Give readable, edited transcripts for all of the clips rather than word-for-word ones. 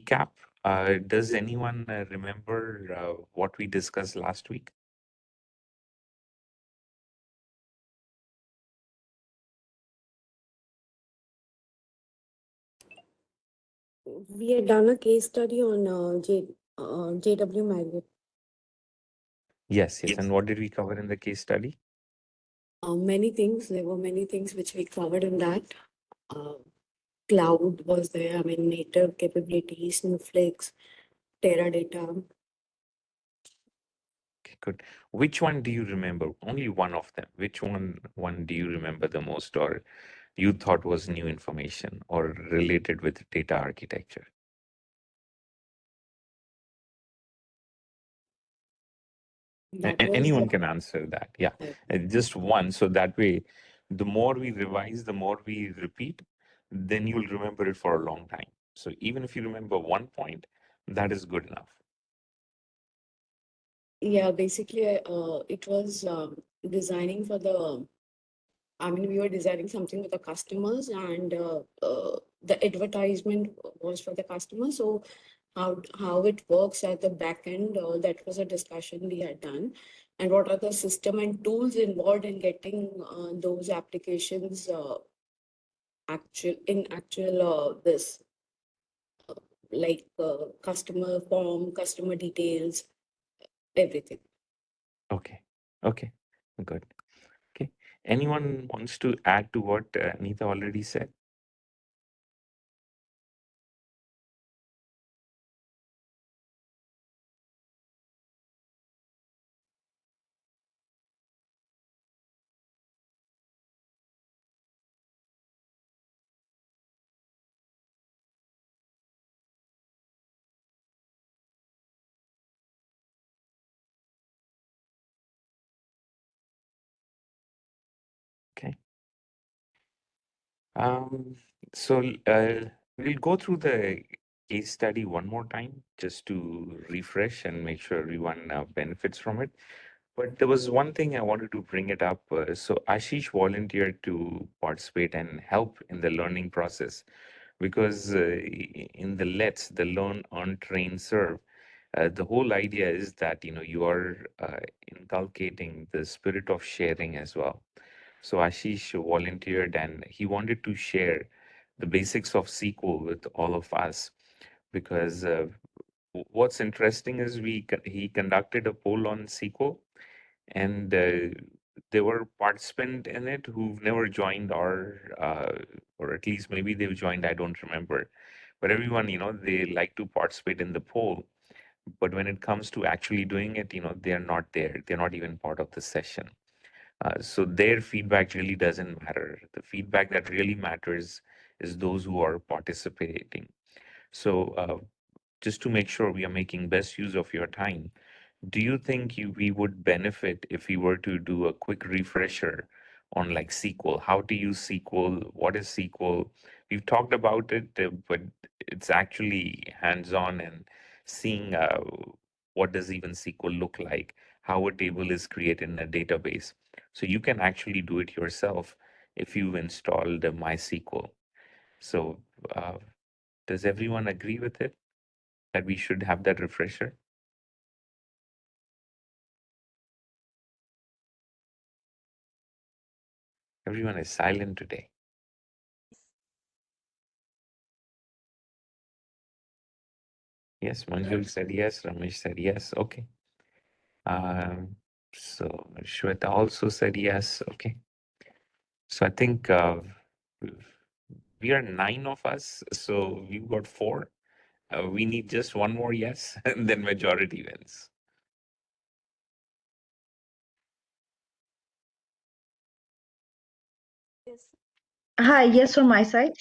recap, does anyone remember what we discussed last week? We had done a case study on JW Marriott. Yes, yes. And what did we cover in the case study? Many things. There were many things which we covered in that. Cloud was there. I mean, native capabilities, Snowflakes, Teradata. Okay, good. Which one do you remember? Only one of them. Which one do you remember the most, or you thought was new information or related with data architecture? That was Anyone can answer that. Yeah, just one. So that way, the more we revise, the more we repeat, then you'll remember it for a long time. So even if you remember one point, that is good enough. Yeah, basically, it was designing for the. I mean, we were designing something for the customers, and the advertisement was for the customers. So how it works at the back end, that was a discussion we had done, and what are the system and tools involved in getting those applications actual this like customer form, customer details, everything. Okay. Okay. Good. Okay. Anyone wants to add to what Anita already said? Okay. Um, so we'll go through the case study one more time just to refresh and make sure everyone benefits from it. But there was one thing I wanted to bring it up. So Ashish volunteered to participate and help in the learning process because in the Let's, the Learn, Earn, Train, Serve, the whole idea is that you are inculcating the spirit of sharing as well. So Ashish volunteered and he wanted to share the basics of SQL with all of us because what's interesting is he conducted a poll on SQL and there were participants in it who've never joined or at least maybe they've joined, I don't remember. But everyone, they like to participate in the poll. But when it comes to actually doing it, they're not there. They're not even part of the session. So their feedback really doesn't matter. The feedback that really matters is those who are participating. So just to make sure we are making best use of your time, do you think we would benefit if we were to do a quick refresher on like SQL, how to use SQL, what is SQL? We've talked about it, but it's actually hands-on and seeing what does even SQL look like, how a table is created in a database. So you can actually do it yourself if you've installed MySQL. So does everyone agree with it that we should have that refresher? Everyone is silent today. Yes, Manjul said yes, Ramesh said yes. Okay. So Shweta also said yes. Okay. So I think we are 9 of us. So we've got 4. We need just one more yes, and then majority wins. Hi, yes, from my side.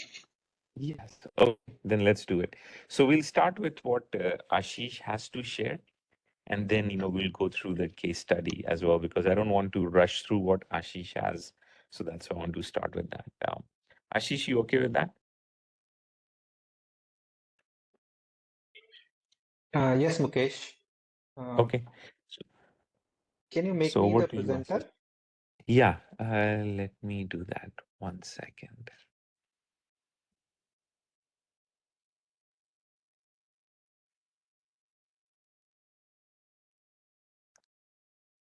Yes. Okay, then let's do it. So we'll start with what Ashish has to share. And then, we'll go through the case study as well, because I don't want to rush through what Ashish has. So that's why I want to start with that. Ashish, you okay with that? Yes, Mukesh. Okay. So, Can you make so me over the to you, presenter? Ashish. Yeah, let me do that. 1 second.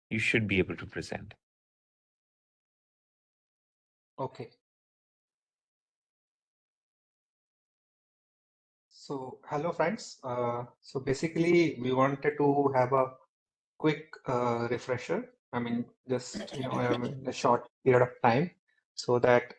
You should be able to present. Okay. So, hello friends. So basically, we wanted to have a quick refresher. I mean, just a short period of time, so that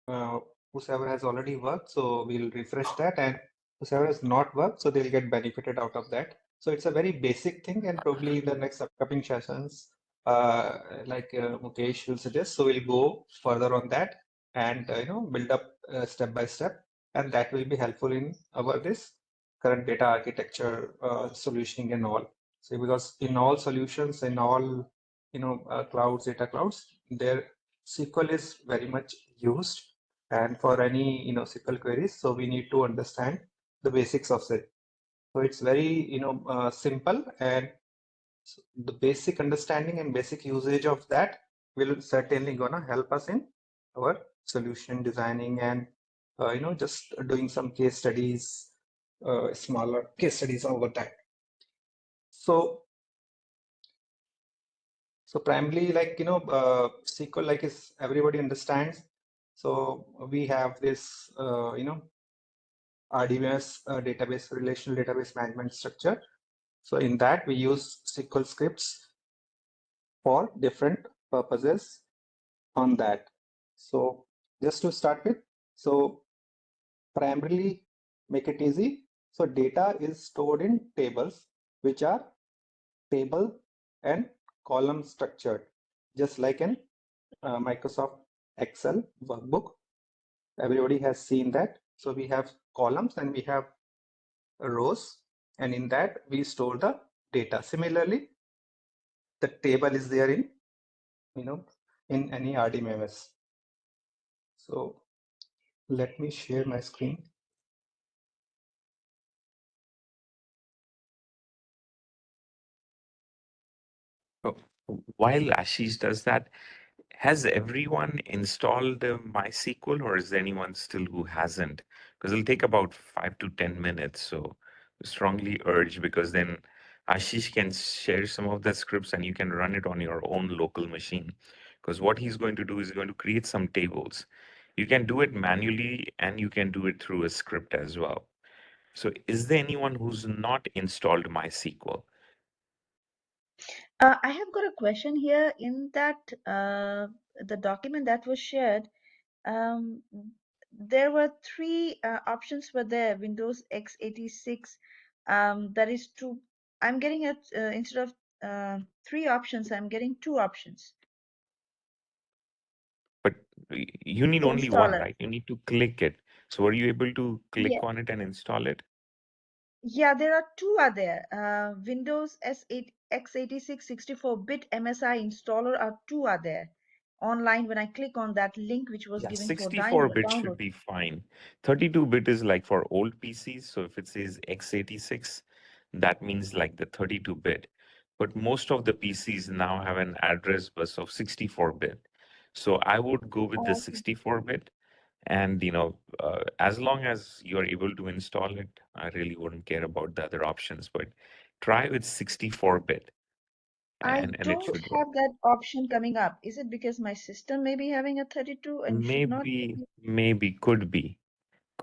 uh, whoever has already worked, so we'll refresh that, and whoever has not worked, so they'll get benefited out of that. So it's a very basic thing, and probably in the next upcoming sessions, like Mukesh will suggest, so we'll go further on that and build up step by step, and that will be helpful in our this current data architecture solutioning and all. So because in all solutions, in all clouds, data clouds, their SQL is very much used, and for any SQL queries, so we need to understand the basics of it. So it's very simple, and the basic understanding and basic usage of that will certainly gonna help us in our solution designing and just doing some case studies, smaller case studies over time. So primarily, like SQL, like is everybody understands. So we have this RDBMS database, relational database management structure. So in that we use SQL scripts for different purposes on that. So just to start with, so primarily make it easy. So data is stored in tables, which are table and column structured, just like in Microsoft Excel workbook. Everybody has seen that. So we have columns and we have rows, and in that we store the data. Similarly, the table is there in in any RDMS. So let me share my screen. Oh, while Ashish does that, has everyone installed MySQL, or is there anyone still who hasn't? Because it'll take about 5 to 10 minutes. So strongly urge, because then Ashish can share some of the scripts and you can run it on your own local machine. Because what he's going to do is going to create some tables. You can do it manually and you can do it through a script as well. So is there anyone who's not installed MySQL? I have got a question here. In that the document that was shared, um, there were three options were there. Windows x86. That is two. I'm getting it instead of three options. I'm getting two options But you need to only install one, it. right? You need to click it. So were you able to Yeah, click on it and install it? yeah. There are two are there. Windows S8 x86 64-bit MSI installer are two are there online when I click on that link which was Yeah, given for 64-bit should download. be fine. 32-bit is like for old PCs. So if it says x86, that means like the 32-bit. But most of the PCs now have an address bus of 64-bit. So I would go with the Okay. 64-bit. And as long as you're able to install it, I really wouldn't care about the other options. But try with 64-bit, I and it don't should work. have that option coming up. Is it because my system may be having a 32 and should not? Maybe, could be.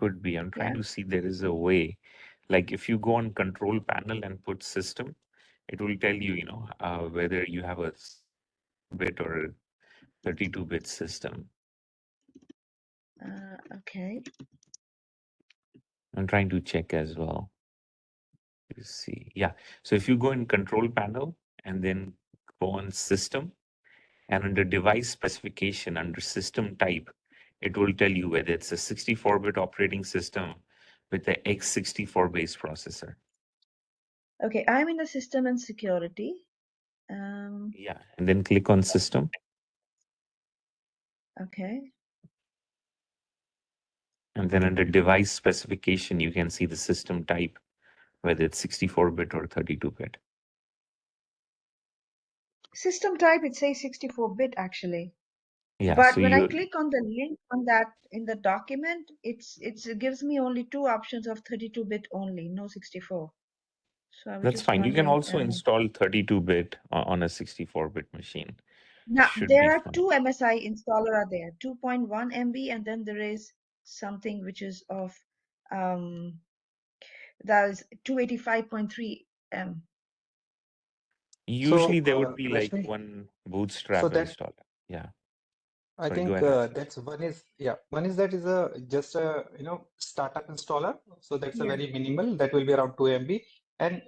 I'm trying Yeah. to see there is a way. Like if you go on control panel and put system, it will tell you, whether you have a bit or a 32-bit system. Okay. I'm trying to check as well. You see, yeah. So if you go in control panel and then go on system, and under device specification, under system type, it will tell you whether it's a 64-bit operating system with the x64 base processor. Okay. I'm in the system and security. Yeah, and then click on system. Okay. And then under device specification, you can see the system type, whether it's 64-bit or 32-bit. System type, it says 64-bit actually. Yeah, But so when I you, click on the link on that in the document, it gives me only two options of 32-bit only, no 64. So I was That's just fine. You can wondering. also install 32-bit on a 64-bit machine. Now Should there be are fine. two MSI installer are there, 2.1 MB, and then there is something which is of that is 285.3 M. Usually there would So, be like Rashmi, one so bootstrap that installer. Yeah. I Sorry, go think ahead, Ashish. that's one is that is a just a startup installer. So that's a Yeah. very minimal. That will be around 2 MB, and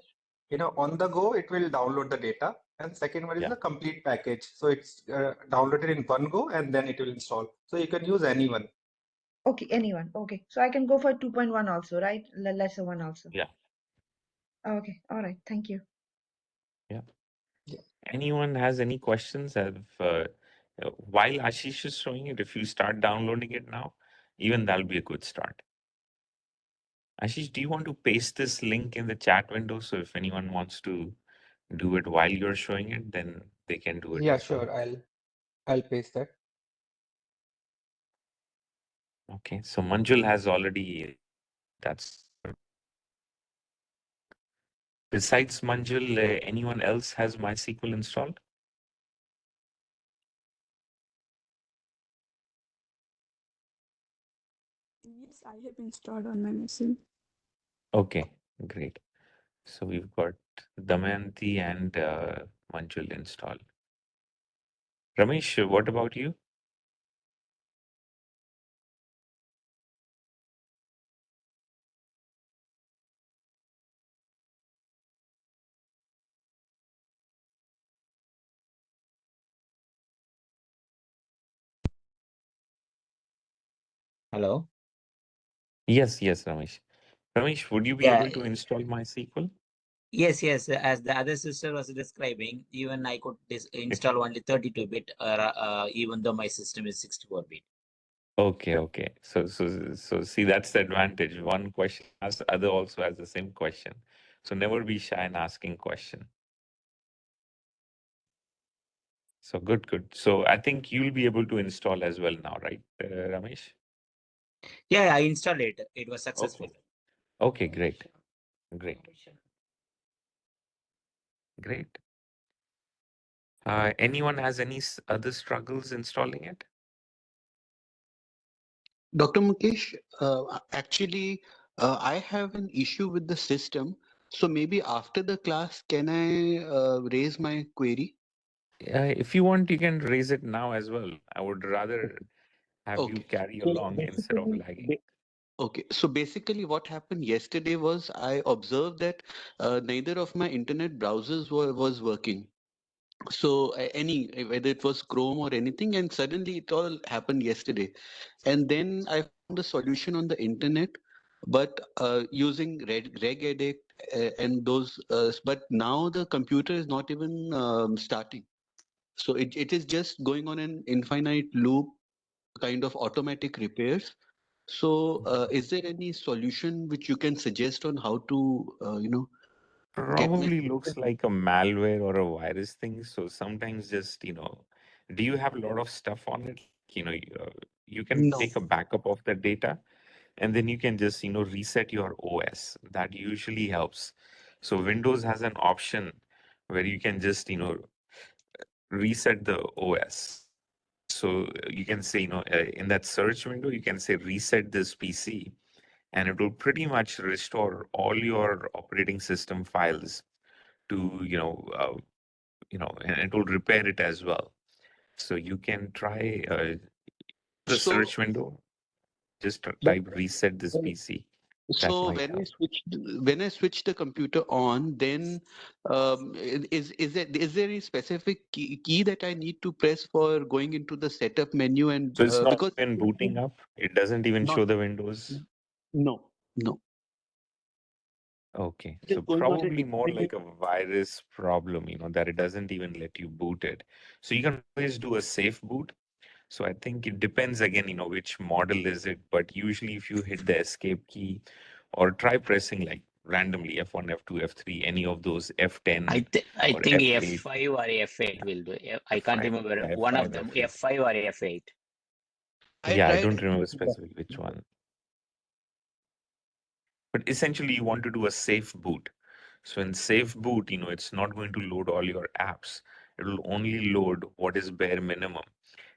on the go it will download the data. And second one is Yeah. the complete package. So it's downloaded in one go and then it will install. So you can use anyone. Okay, anyone. Okay, so I can go for 2.1 also, right? Lesser one also. Yeah. Okay, all right. Thank you. Yeah. Yeah. Anyone has any questions? While Ashish is showing it, if you start downloading it now, even that'll be a good start. Ashish, do you want to paste this link in the chat window? So if anyone wants to do it while you're showing it, then they can do it Yeah, as well. sure. I'll paste that. Okay. So Manjul has already, that's besides Manjul, anyone else has MySQL installed? Yes, I have installed on my machine. Okay, great. So we've got Damayanti and Manjul installed. Ramesh, what about you? Hello. Yes, Ramesh. Ramesh, would you be Yeah. able to install MySQL? Yes. As the other sister was describing, even I could install only 32-bit, even though my system is 64-bit. Okay. So see, that's the advantage. One question asks, other also has the same question. So never be shy in asking question. So good. So I think you'll be able to install as well now, right, Ramesh? Yeah, I installed it. It was successful. Okay, great. Anyone has any other struggles installing it? Dr. Mukesh, actually, I have an issue with the system. So maybe after the class, can I raise my query? If you want, you can raise it now as well. I would rather have you Okay. carry So along instead of basically, lagging. okay. So basically, what happened yesterday was I observed that neither of my internet browsers was working. So whether it was Chrome or anything, and suddenly it all happened yesterday. And then I found a solution on the internet, but using regedit and those. But now the computer is not even starting. So it is just going on an infinite loop, kind of automatic repairs. So is there any solution which you can suggest on how to, get my Probably looks system? like a malware or a virus thing. So sometimes just, do you have a lot of stuff on it? You can No. take a backup of the data and then you can just, reset your OS. That usually helps. So Windows has an option where you can just, reset the OS. So you can say, in that search window, you can say reset this PC and it will pretty much restore all your operating system files to and it will repair it as well. So you can try the So search window, just but type reset this PC. That so might help. when I switch the computer on, then is there any specific key that I need to press for going into the setup menu and So it's not because even booting up. It doesn't even not show the Windows. no, Okay, it is so going on an probably more infinite. like a virus problem, that it doesn't even let you boot it. So you can always do a safe boot. So I think it depends again, which model is it, but usually if you hit the escape key or try pressing like randomly F1, F2, F3, any of those F10 I or think F8, F5 or F8 will do. I can't F5, remember yeah, one of F5, them, F8. F5 or F8. I Yeah, I tried. don't remember specifically which one. But essentially you want to do a safe boot. So in Safe Boot, it's not going to load all your apps. It will only load what is bare minimum.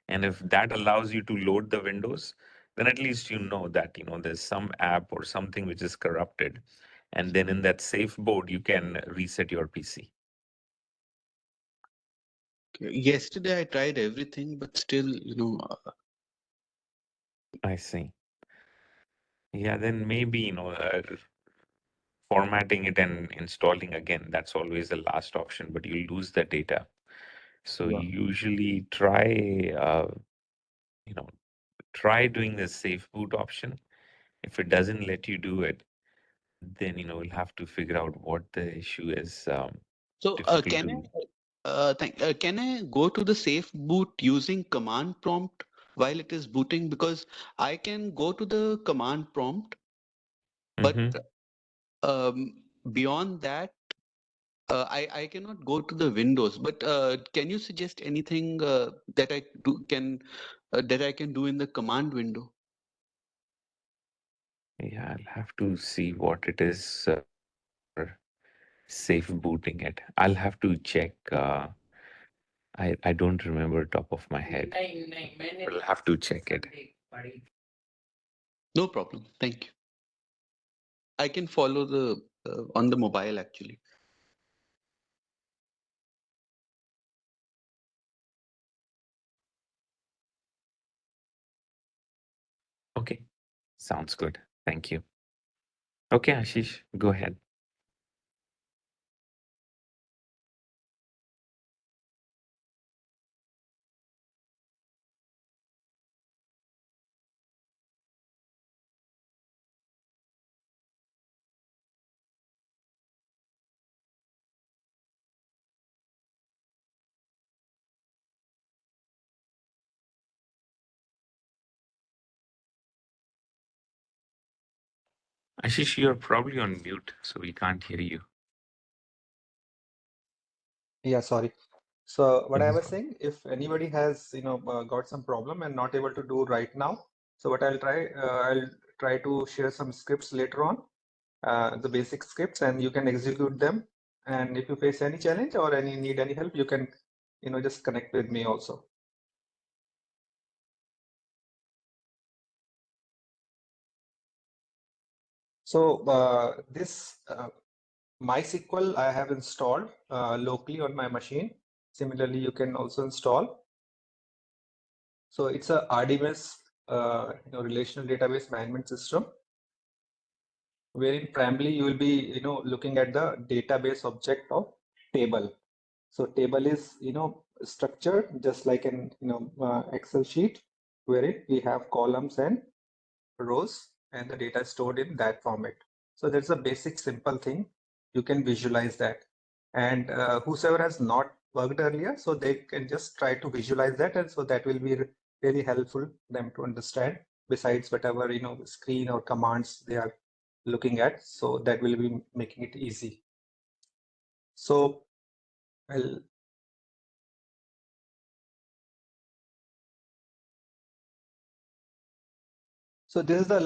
And if that allows you to load the windows, then at least you know that, there's some app or something which is corrupted. And then in that safe mode, you can reset your PC. Yesterday I tried everything, but still, I see. Yeah, then maybe, formatting it and installing again, that's always the last option, but you lose the data. So yeah. usually try doing the safe boot option. If it doesn't let you do it, then we'll have to figure out what the issue is. So Difficult to. can I go to the safe boot using command prompt while it is booting? Because I can go to the command prompt, but Mhm. beyond that, I cannot go to the Windows. But can you suggest anything that I can do in the command window? Yeah, I'll have to see what it is for safe booting it. I'll have to check. I don't remember top of my head, but I'll have to check it. No problem. Thank you. I can follow the on the mobile actually. Okay, sounds good. Thank you. Okay, Ashish, go ahead. Ashish, you're probably on mute, so we can't hear you. Yeah, sorry. So what I Mhm. was saying, if anybody has, got some problem and not able to do right now, so what I'll try to share some scripts later on, the basic scripts, and you can execute them. And if you face any challenge or need any help, you can, just connect with me also. So this MySQL I have installed locally on my machine. Similarly, you can also install. So it's a RDBMS, relational database management system, wherein primarily you will be, looking at the database object of table. So table is, structured just like an, Excel sheet, wherein we have columns and rows, and the data is stored in that format. So that's a basic simple thing. You can visualize that. And whosoever has not worked earlier, so they can just try to visualize that. And so that will be really helpful them to understand, besides whatever, screen or commands they are looking at. So that will be making it easy. So I'll So this is the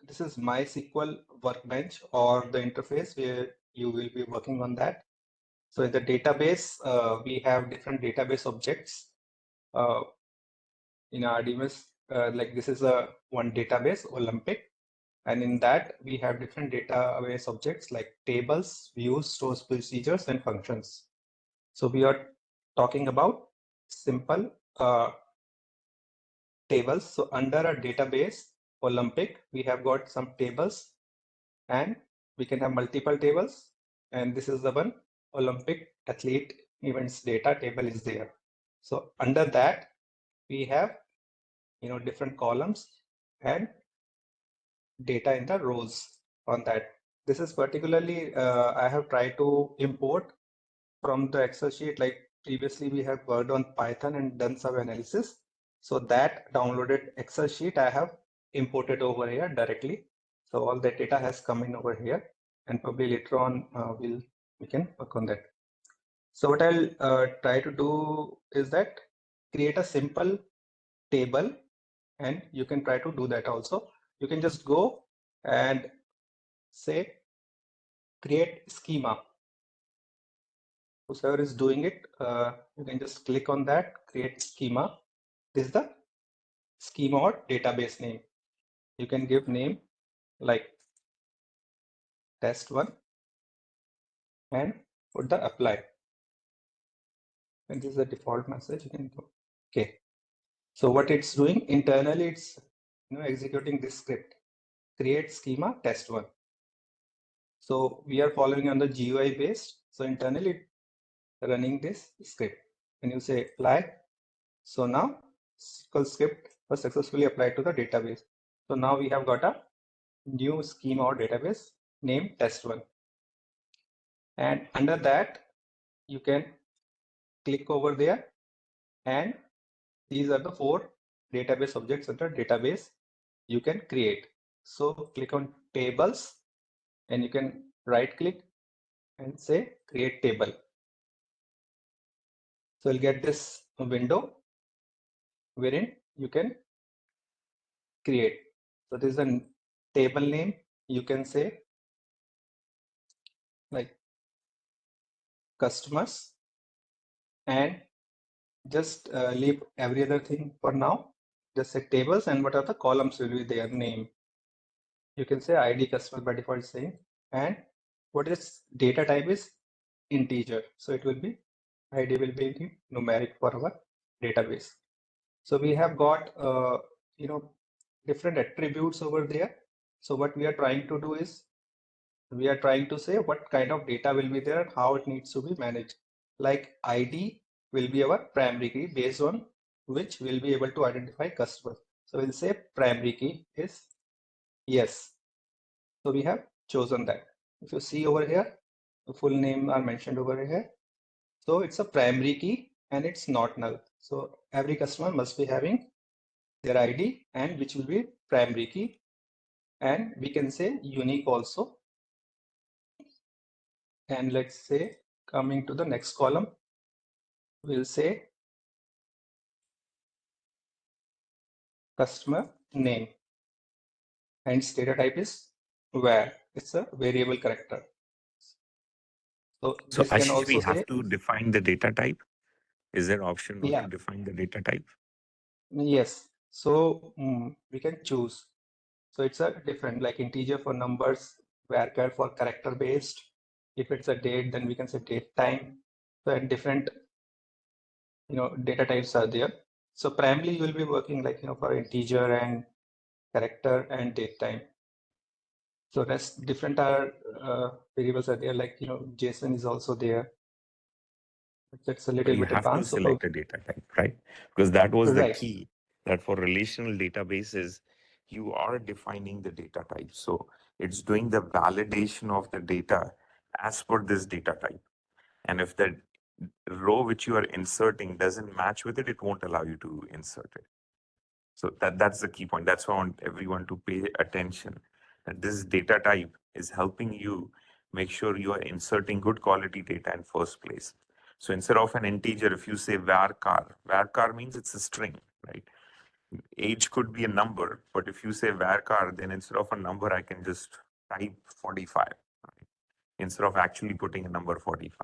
this is MySQL workbench or the interface where you will be working on that. So in the database, we have different database objects uh, in RDBMS. Like this is a one database, Olympic, and in that we have different database objects like tables, views, stores, procedures, and functions. So we are talking about simple tables. So under a database, Olympic, we have got some tables, and we can have multiple tables. And this is the one Olympic athlete events data table is there. So under that, we have, different columns and data in the rows on that. This is particularly, I have tried to import from the Excel sheet. Like previously we have worked on Python and done some analysis. So that downloaded Excel sheet I have imported over here directly. So all the data has come in over here, and probably later on we can work on that. So what I'll try to do is that create a simple table, and you can try to do that also. You can just go and say create schema. Whoever is doing it, you can just click on that, create schema. This is the schema or database name. You can give name like test1 and put the apply. And this is the default message. You can go. Okay. So what it's doing internally, it's executing this script, create schema test1. So we are following on the GUI based. So internally running this script. When you say apply, so now SQL script was successfully applied to the database. So now we have got a new schema or database named test1. And under that, you can click over there, and these are the 4 database objects under database you can create. So click on tables, and you can right click and say create table. So you'll get this window wherein you can create. So this is a table name. You can say like customers, and just leave every other thing for now. Just say tables, and what are the columns will be their name. You can say ID customer by default saying, and what is data type is integer. So it will be ID will be numeric for our database. So we have got different attributes over there. So what we are trying to do is we are trying to say what kind of data will be there and how it needs to be managed. Like ID will be our primary key based on which we'll be able to identify customers. So we'll say primary key is yes. So we have chosen that. If you see over here, the full name are mentioned over here. So it's a primary key and it's not null. So every customer must be having their ID and which will be primary key. And we can say unique also. And let's say coming to the next column, we'll say customer name, and its data type is var. It's a variable character. So So this can Ashish, we also say, have to define the data type. Is there option not yeah, to define the data type? yes. So we can choose. So it's a different like integer for numbers, varchar for character based. If it's a date, then we can say date time. So different data types are there. So primarily you will be working like for integer and character and date time. So that's different variables are there, like JSON is also there. That's a But little you bit have to advanced. So select a data type, right? Because that was the right, key, that for relational databases, you are defining the data type. So it's doing the validation of the data as per this data type. And if the row which you are inserting doesn't match with it, it won't allow you to insert it. So that's the key point. That's why I want everyone to pay attention, that this data type is helping you make sure you are inserting good quality data in first place. So instead of an integer, if you say varchar means it's a string, right? Age could be a number, but if you say varchar, then instead of a number, I can just type 45, right? Instead of actually putting a number 45.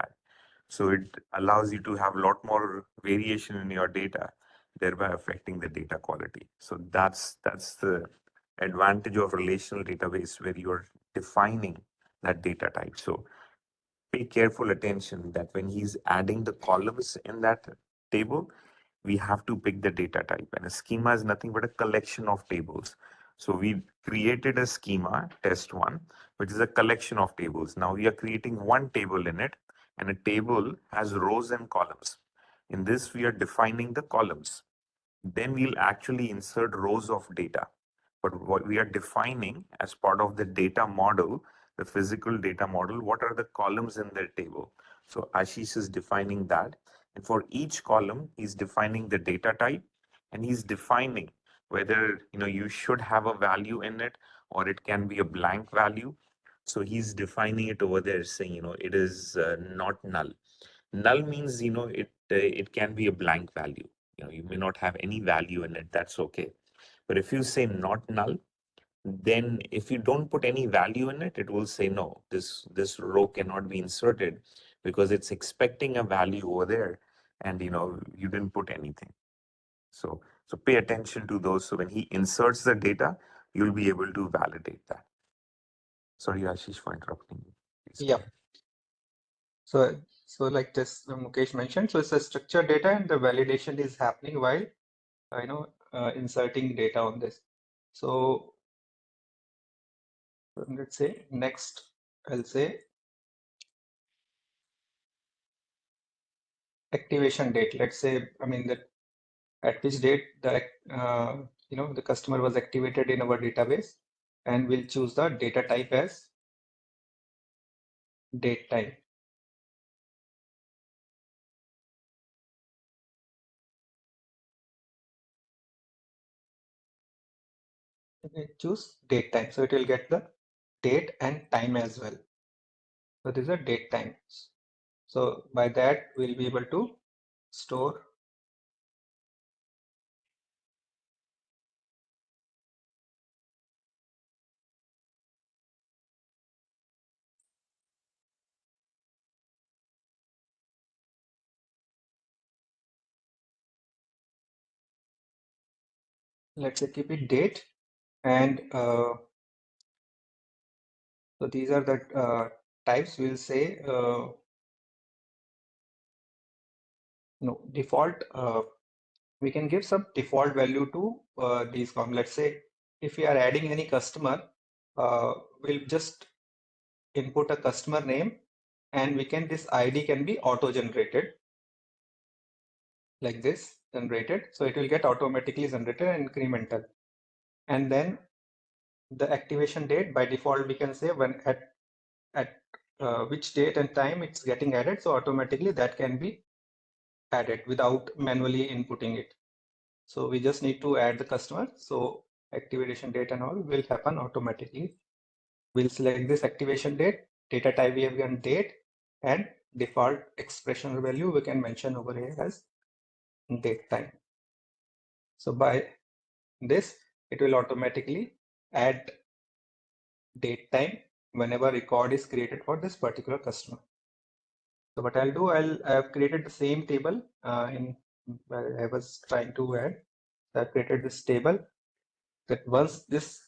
So it allows you to have a lot more variation in your data, thereby affecting the data quality. So that's the advantage of relational database, where you're defining that data type. So pay careful attention that when he's adding the columns in that table, we have to pick the data type. And a schema is nothing but a collection of tables. So we created a schema, test1, which is a collection of tables. Now we are creating one table in it, and a table has rows and columns. In this, we are defining the columns. Then we'll actually insert rows of data. But what we are defining as part of the data model, the physical data model, what are the columns in the table? So Ashish is defining that. And for each column, he's defining the data type, and he's defining whether you should have a value in it or it can be a blank value. So he's defining it over there, saying it is not null. Null means it can be a blank value. You may not have any value in it. That's okay. But if you say not null, then if you don't put any value in it, it will say, no, this row cannot be inserted because it's expecting a value over there. And, you didn't put anything. So pay attention to those. So when he inserts the data, you'll be able to validate that. Sorry, Ashish, for interrupting you. Please go Yeah. ahead. So like just Mukesh mentioned, so it's a structured data and the validation is happening while inserting data on this. So let's say next, I'll say activation date. Let's say, that at which date the customer was activated in our database, and we'll choose the data type as date time. Okay, choose date time. So it will get the date and time as well. So these are date times. So by that, we'll be able to store let's say keep it date and so these are the types. We'll say default. We can give some default value to these columns. Let's say if we are adding any customer, we'll just input a customer name, and this ID can be auto generated like this, generated. So it will get automatically generated and incremental. And then the activation date, by default, we can say when at which date and time it's getting added. So automatically that can be added without manually inputting it. So we just need to add the customer. So activation date and all will happen automatically. We'll select this activation date, data type we have given date, and default expression value we can mention over here as date time. So by this, it will automatically add date time whenever record is created for this particular customer. So what I'll do, I have created the same table I was trying to add. So I've created this table that once this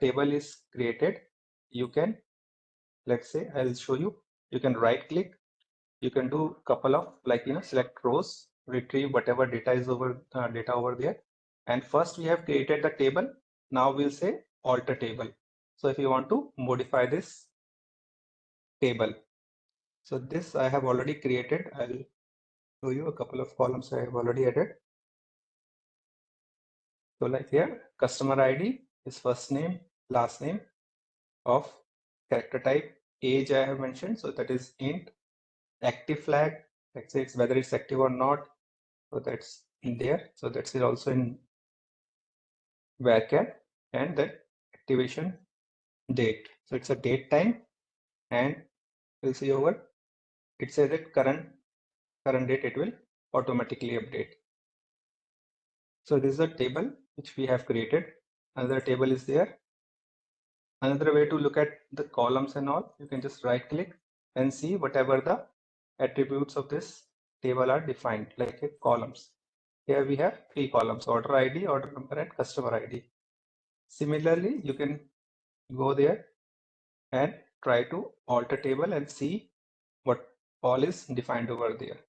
table is created, you can, let's say, I'll show you, you can right click, you can do couple of select rows, retrieve whatever data is over there. And first we have created the table. Now we'll say alter table. So if you want to modify this table, so this I have already created. I'll show you a couple of columns I have already added. So like here, customer ID is first name, last name, of character type, age I have mentioned, so that is int. Active flag, let's say it's whether it's active or not, so that's in there. So that's it also in varchar, and that activation date. So it's a date time, and we'll see over. It says that current date it will automatically update. So this is a table which we have created. Another table is there. Another way to look at the columns and all, you can just right click and see whatever the attributes of this table are defined, like columns. Here we have 3 columns: order ID, order number, and customer ID. Similarly, you can go there and try to alter table and see what all is defined over there.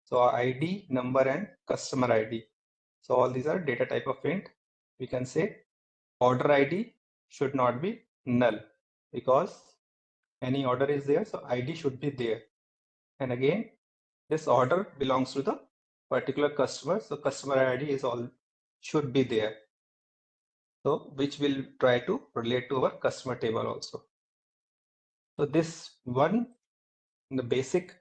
So ID, number, and customer ID. So all these are data type of int. We can say order ID should not be null because any order is there, so ID should be there. And again, this order belongs to the particular customer, so customer ID is all should be there. So which will try to relate to our customer table also. So this one, the basic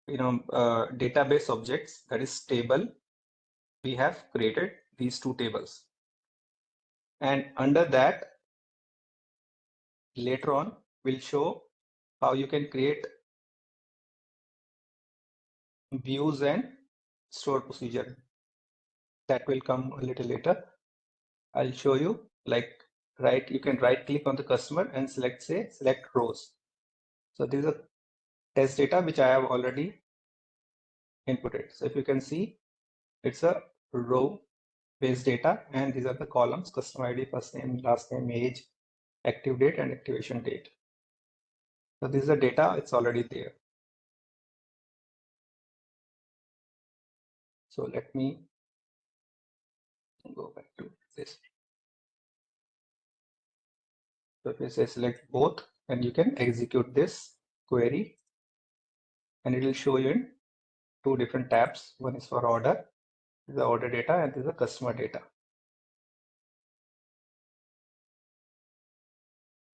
database objects, that is table, we have created these 2 tables, and under that later on we'll show how you can create views and store procedure. That will come a little later. I'll show you, like you can right click on the customer and select, say, select rows. So this is a test data which I have already inputted. So if you can see, it's a row based data, and these are the columns: customer ID, first name, last name, age, active date, and activation date. So this is the data, it's already there. So let me go back to this. So if you say select both, and you can execute this query, and it will show you in two different tabs. One is for order, this is the order data, and this is the customer data.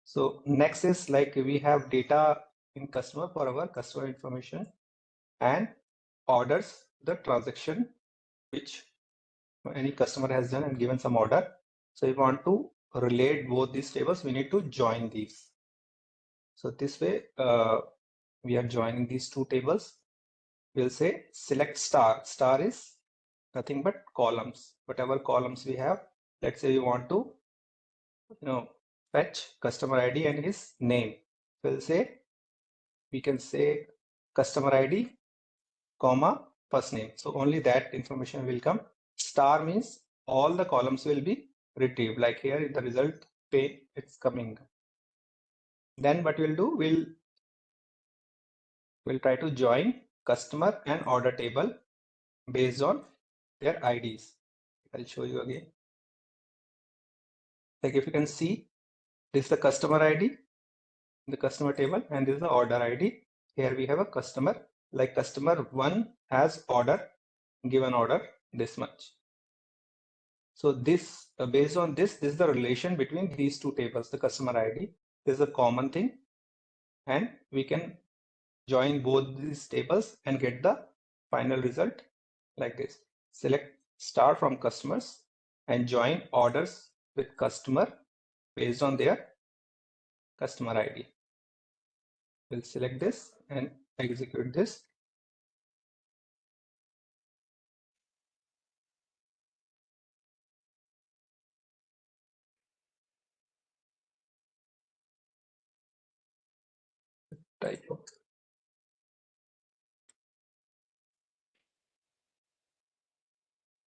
So next is like we have data in customer for our customer information and orders, the transaction which any customer has done and given some order. So we want to relate both these tables, we need to join these. So this way we are joining these two tables. We'll say select star. Star is nothing but columns, whatever columns we have. Let's say we want to fetch customer ID and his name. We'll say, we can say customer ID comma first name. So only that information will come. Star means all the columns will be retrieved. Like here in the result pane, it's coming. Then what we'll do, we'll try to join customer and order table based on their IDs. I'll show you again. Like if you can see, this is the customer ID, the customer table, and this is the order ID. Here we have a customer, like customer 1 has order, given order this much. So this, based on this is the relation between these two tables, the customer ID. This is a common thing, and we can join both these tables and get the final result like this. Select star from customers and join orders with customer based on their customer ID. We'll select this and execute this. Typo.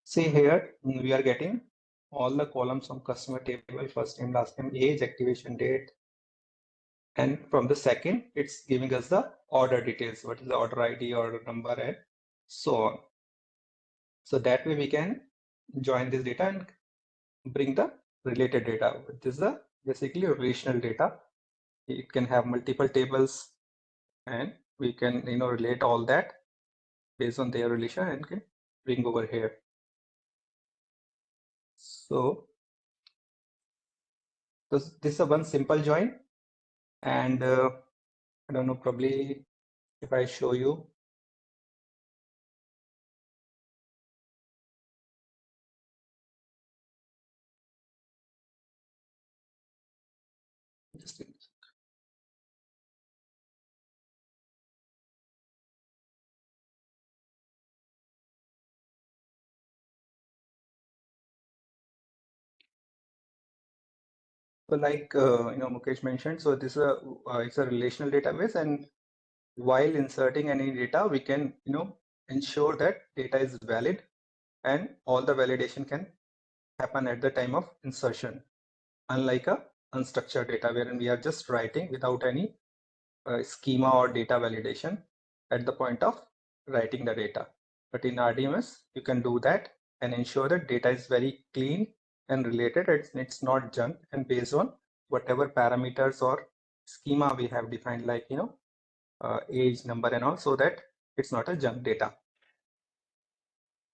See here, we are getting all the columns from customer table, first name, last name, age, activation date. And from the second, it's giving us the order details. What is the order ID, order number, and so on. So that way we can join this data and bring the related data. This is the basically relational data. It can have multiple tables, and we can relate all that based on their relation and can bring over here. So this is a one simple join, and I don't know, probably if I show you, just so like Mukesh mentioned, so this is it's a relational database, and while inserting any data, we can ensure that data is valid, and all the validation can happen at the time of insertion, unlike a unstructured data wherein we are just writing without any schema or data validation at the point of writing the data. But in RDMS, you can do that and ensure that data is very clean and related. It's not junk, and based on whatever parameters or schema we have defined, like age, number, and all, so that it's not a junk data.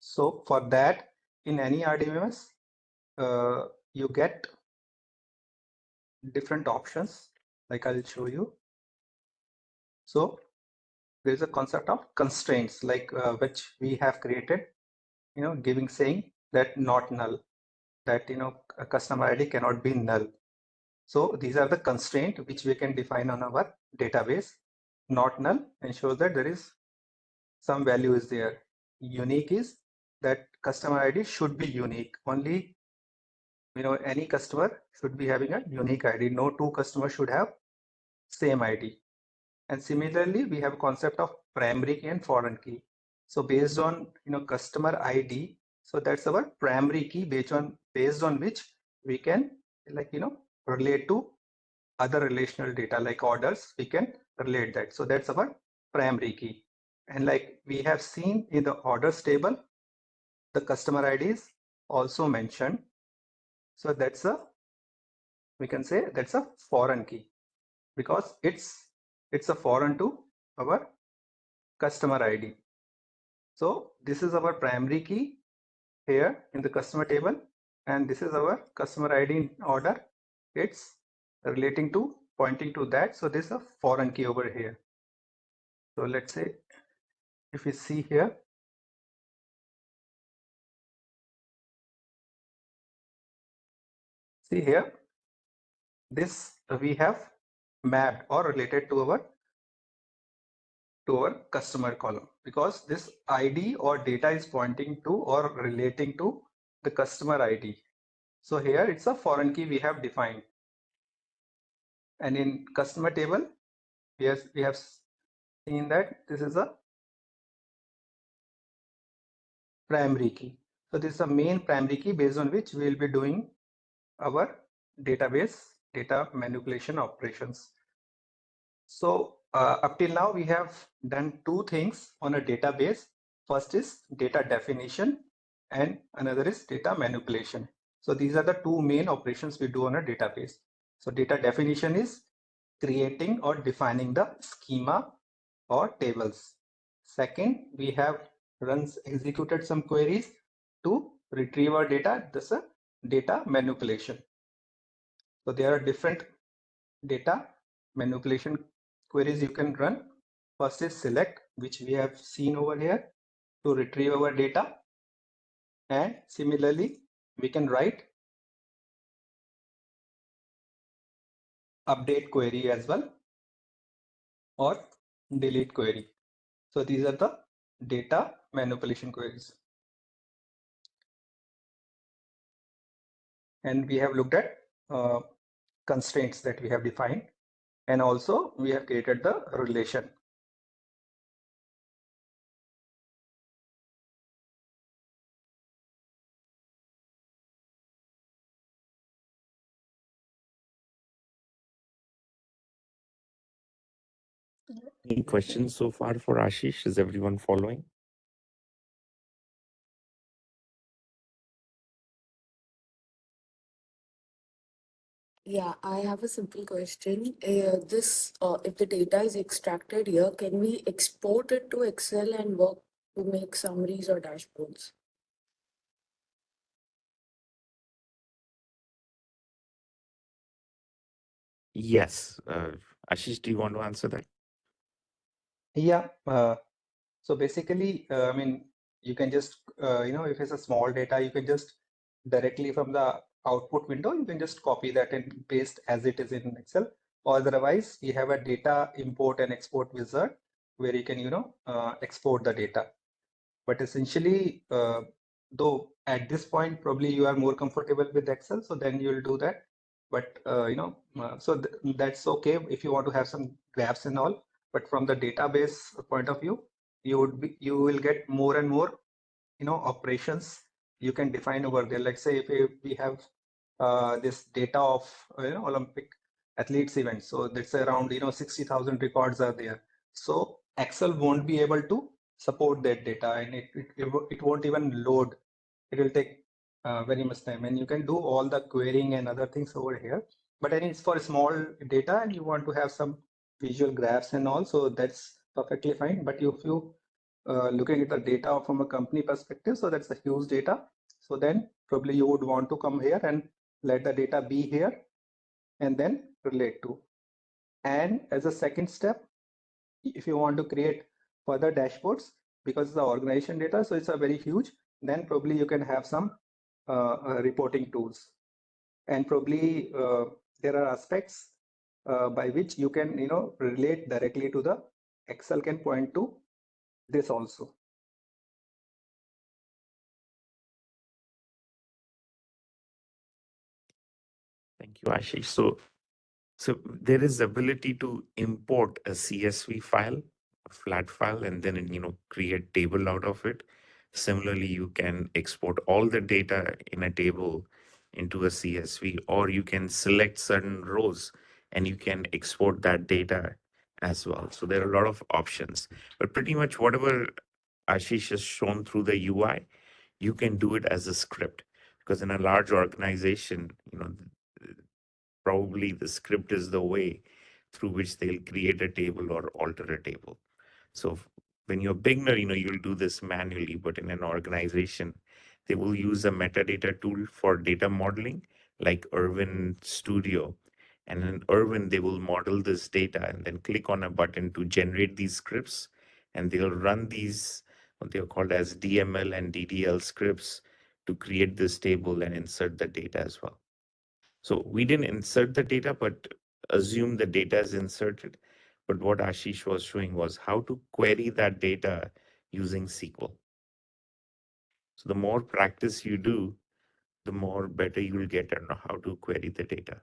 So for that, in any RDMS, you get different options, like I'll show you. So there's a concept of constraints, like which we have created, giving saying that not null, that a customer ID cannot be null. So these are the constraints which we can define on our database. Not null ensures that there is some value is there. Unique is that customer ID should be unique. Only any customer should be having a unique ID. No two customers should have same ID. And similarly, we have a concept of primary key and foreign key. So based on customer ID, so that's our primary key based on which we can relate to other relational data like orders. We can relate that. So that's our primary key. And like we have seen in the orders table, the customer ID is also mentioned. So we can say that's a foreign key because it's a foreign to our customer ID. So this is our primary key here in the customer table, and this is our customer ID in order. It's relating to pointing to that. So this is a foreign key over here. So let's say if we see here, see here, this we have mapped or related to our customer column because this ID or data is pointing to or relating to the customer ID. So here it's a foreign key we have defined. And in customer table, we have seen that this is a primary key. So this is a main primary key based on which we will be doing our database data manipulation operations. So up till now, we have done two things on a database. First is data definition and another is data manipulation. So these are the two main operations we do on a database. So data definition is creating or defining the schema or tables. Second, we have executed some queries to retrieve our data. This is a data manipulation. So there are different data manipulation queries you can run. First is select, which we have seen over here to retrieve our data. And similarly, we can write update query as well or delete query. So these are the data manipulation queries. And we have looked at constraints that we have defined. And also we have created the relation. Any questions so far for Ashish? Is everyone following? Yeah, I have a simple question. If the data is extracted here, can we export it to Excel and work to make summaries or dashboards? Yes. Ashish, do you want to answer that? Yeah. So basically, I mean, you can just, if it's a small data, you can just directly from the output window, you can just copy that and paste as it is in Excel. Or otherwise, we have a data import and export wizard where you can, export the data. But essentially, though at this point, probably you are more comfortable with Excel, so then you'll do that. But, so that's okay if you want to have some graphs and all. But from the database point of view, you will get more and more operations you can define over there. Like say if we have this data of Olympic athletes events, so that's around 60,000 records are there. So Excel won't be able to support that data, and it won't even load. It will take very much time, and you can do all the querying and other things over here. But I think it's for small data and you want to have some visual graphs and all, so that's perfectly fine. But if you looking at the data from a company perspective, so that's a huge data. So then probably you would want to come here and let the data be here and then relate to. And as a second step, if you want to create further dashboards, because the organization data, so it's a very huge, then probably you can have some reporting tools. And probably there are aspects by which you can relate directly to the Excel can point to this also. you, Ashish. So there is ability to import a CSV file, a flat file, and then create table out of it. Similarly, you can export all the data in a table into a CSV, or you can select certain rows and you can export that data as well. So there are a lot of options, but pretty much whatever Ashish has shown through the UI, you can do it as a script, because in a large organization, probably the script is the way through which they'll create a table or alter a table. So when you're a beginner, you'll do this manually, but in an organization, they will use a metadata tool for data modeling like Irwin Studio. And in Irwin, they will model this data and then click on a button to generate these scripts. And they'll run these, what they are called as DML and DDL scripts to create this table and insert the data as well. So we didn't insert the data, but assume the data is inserted. But what Ashish was showing was how to query that data using SQL. So the more practice you do, the more better you will get at how to query the data.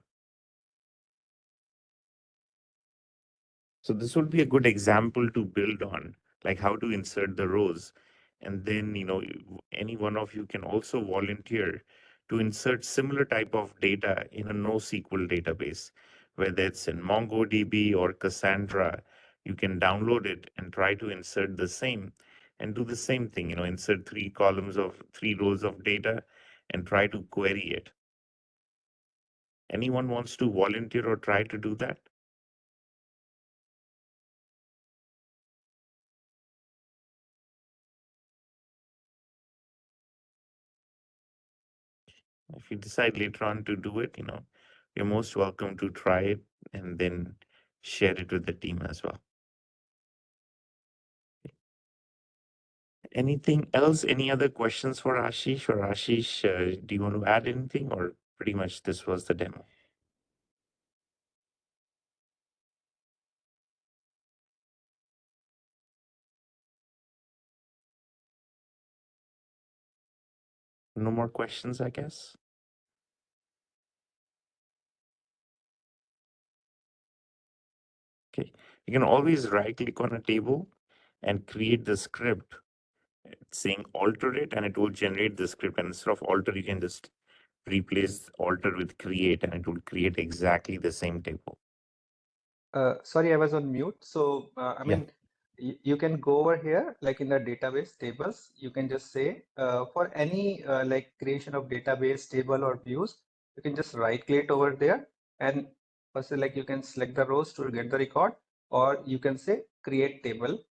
So this would be a good example to build on, like how to insert the rows. And then, any one of you can also volunteer to insert similar type of data in a NoSQL database, whether it's in MongoDB or Cassandra. You can download it and try to insert the same and do the same thing, insert 3 rows of data and try to query it. Anyone wants to volunteer or try to do that? If you decide later on to do it, you're most welcome to try it and then share it with the team as well. Anything else? Any other questions for Ashish? Or Ashish, do you want to add anything, or pretty much this was the demo? No more questions, I guess. Okay, you can always right click on a table and create the script saying alter it, and it will generate the script. And instead of alter, you can just replace alter with create, and it will create exactly the same table. Sorry, I was on mute. So, I Yeah. mean, you can go over here, like in the database tables, you can just say for any like creation of database table or views, you can just right click over there. And first, like you can select the rows to get the record, or you can say create table.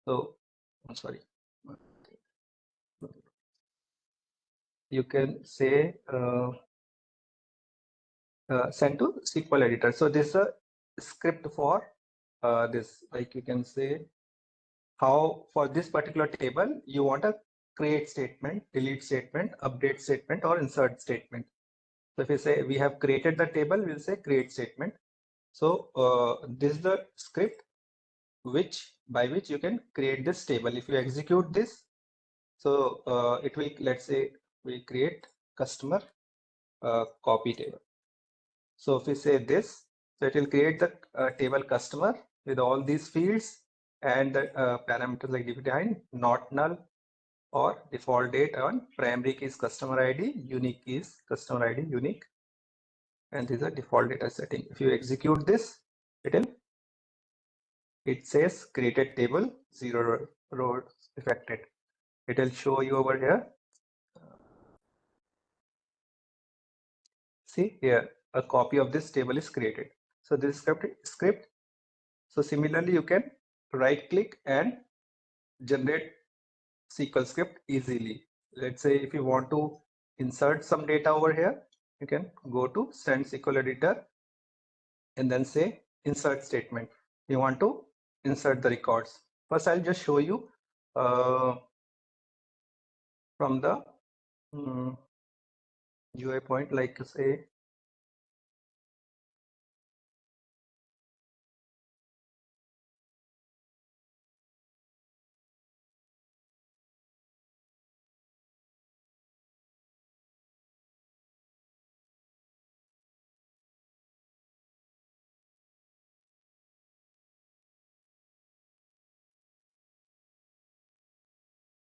So, I'm sorry. You can say send to SQL editor. So this is a script for this, like you can say how for this particular table you want a create statement, delete statement, update statement, or insert statement. So if you say we have created the table, we'll say create statement. So this is the script by which you can create this table. If you execute this, so it will, let's say we create customer copy table. So if we say this, so it will create the table customer with all these fields and the parameters like defined, not null, or default date, on primary key is customer ID, unique key is customer ID unique, and these are default data setting. If you execute this, it says created table, 0 rows affected. It will show you over here. See here, a copy of this table is created. So this script. So similarly, you can right click and generate SQL script easily. Let's say if you want to insert some data over here, you can go to send SQL editor and then say insert statement. You want to insert the records. First, I'll just show you from the UI point, like say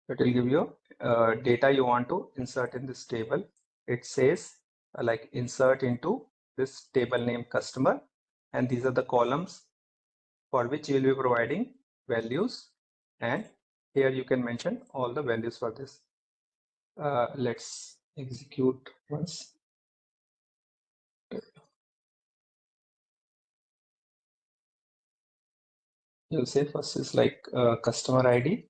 It will give you data you want to insert in this table. It says like insert into this table name customer, and these are the columns for which you will be providing values, and here you can mention all the values for this. Let's execute once. You'll say first is like customer ID,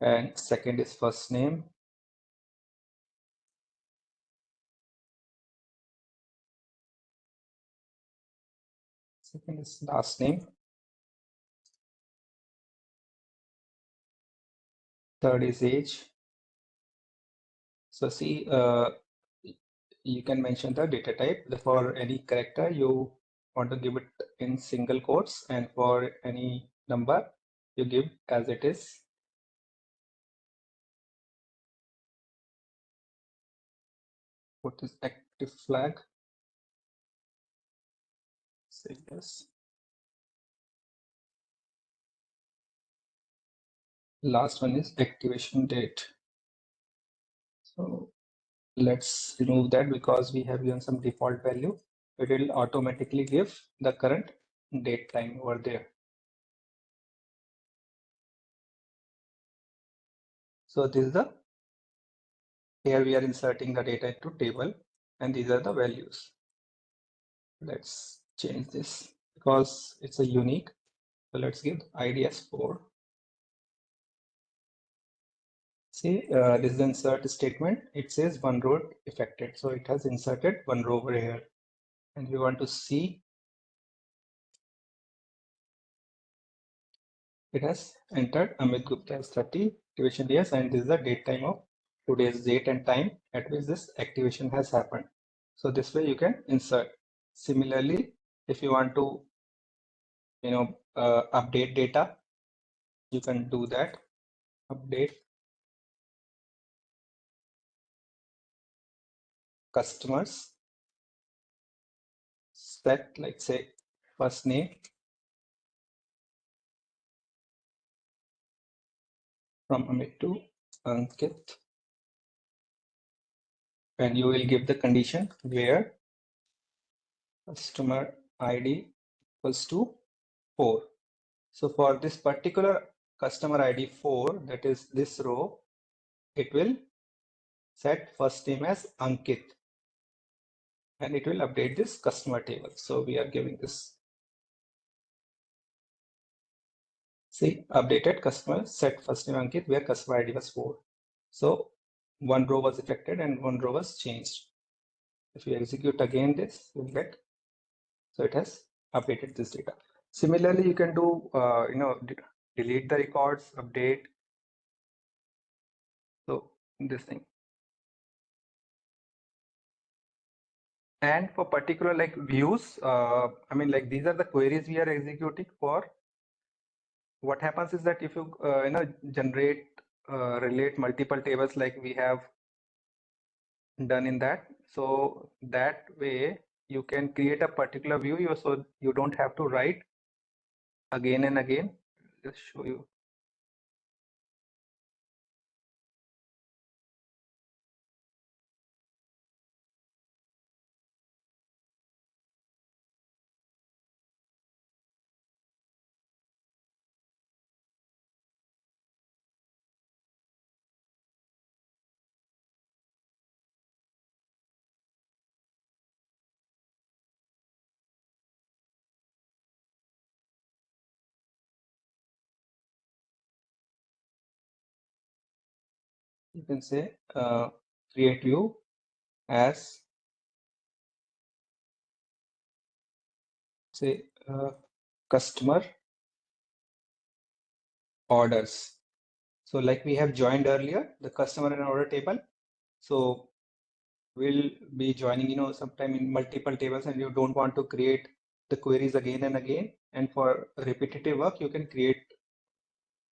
and second is first name, second is last name, third is age. So see, you can mention the data type. For any character, you want to give it in single quotes, and for any number, you give as it is. What is active flag? Say yes. Last one is activation date. So let's remove that because we have given some default value. It will automatically give the current date time over there. So this is the, here we are inserting the data into table, and these are the values. Let's change this because it's a unique. So let's give ID as 4. See, this is the insert statement. It says one row affected. So it has inserted one row over here. And we want to see it has entered Amit Gupta as 30, activation yes, and this is the date time of today's date and time at which this activation has happened. So this way you can insert. Similarly, if you want to, update data, you can do that. Update customers, set, like say first name from Amit to Ankit, and you will give the condition where customer ID equals to 4. So for this particular customer ID 4, that is this row, it will set first name as Ankit, and it will update this customer table. So we are giving this, see, updated customer, set first name Ankit, where customer ID was 4. So one row was affected and one row was changed. If you execute again this, you'll get, so it has updated this data. Similarly, you can do, delete the records, update. So this thing. And for particular like views, like these are the queries we are executing for. What happens is that if you, generate, relate multiple tables like we have done in that, so that way you can create a particular view, so you don't have to write again and again. Just show you. You can say create view as, say, customer orders. So like we have joined earlier, the customer and order table. So we'll be joining, sometime in multiple tables, and you don't want to create the queries again and again. And for repetitive work, you can create,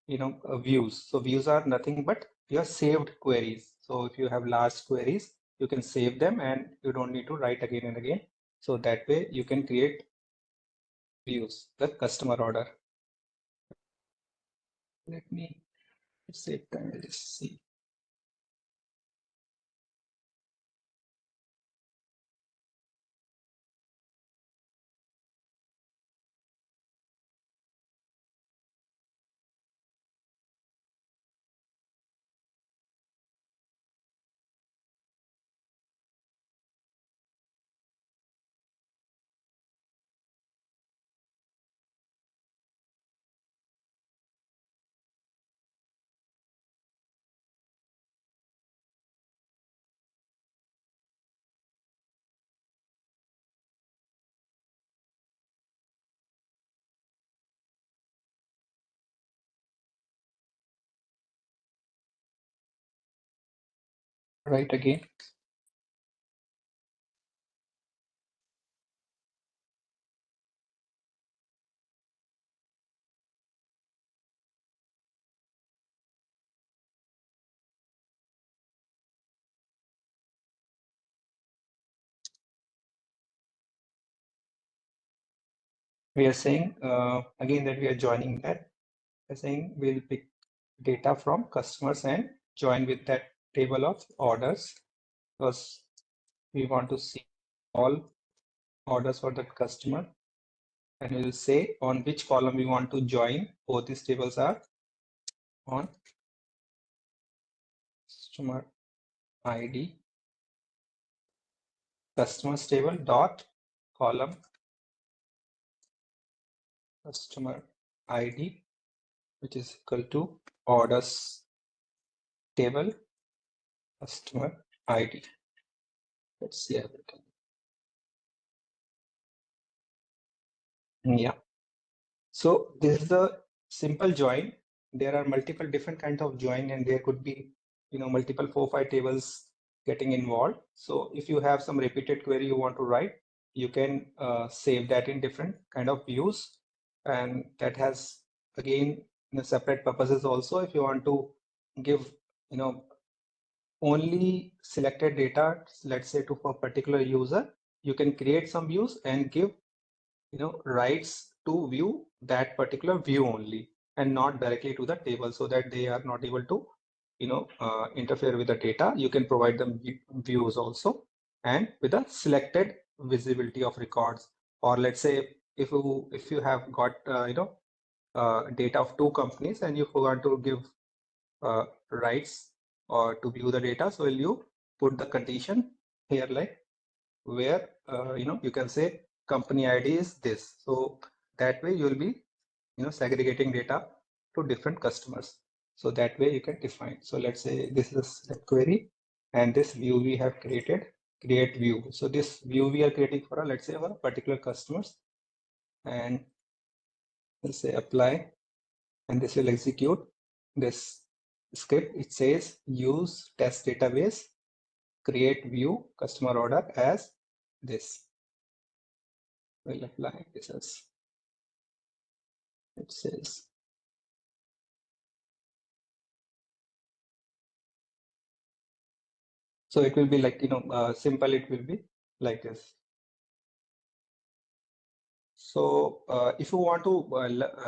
views. So views are nothing but your saved queries. So if you have large queries, you can save them and you don't need to write again and again. So that way you can create views, the customer order. Let me Let's say time is C. Right again. We are saying again that we are joining that. We're saying we'll pick data from customers and join with that table of orders, because we want to see all orders for that customer, and we'll say on which column we want to join. Both these tables are on customer ID, customers table dot column customer ID, which is equal to orders table customer ID. Let's see everything. Yeah. So this is the simple join. There are multiple different kinds of join, and there could be, multiple 4-5 tables getting involved. So if you have some repeated query you want to write, you can save that in different kind of views, and that has again separate purposes also. If you want to give only selected data, let's say to a particular user, you can create some views and give rights to view that particular view only, and not directly to the table, so that they are not able to interfere with the data. You can provide them views also, and with a selected visibility of records. Or let's say if you have got data of 2 companies and you want to give rights or to view the data, so will you put the condition here, like where you can say company ID is this. So that way you will be segregating data to different customers. So that way you can define. So let's say this is a query, and this view we have created, create view. So this view we are creating for let's say our particular customers, and let's say apply, and this will execute this script. It says use test database, create view customer order as this. We'll apply this as it says. So it will be like simple. It will be like this. So if you want to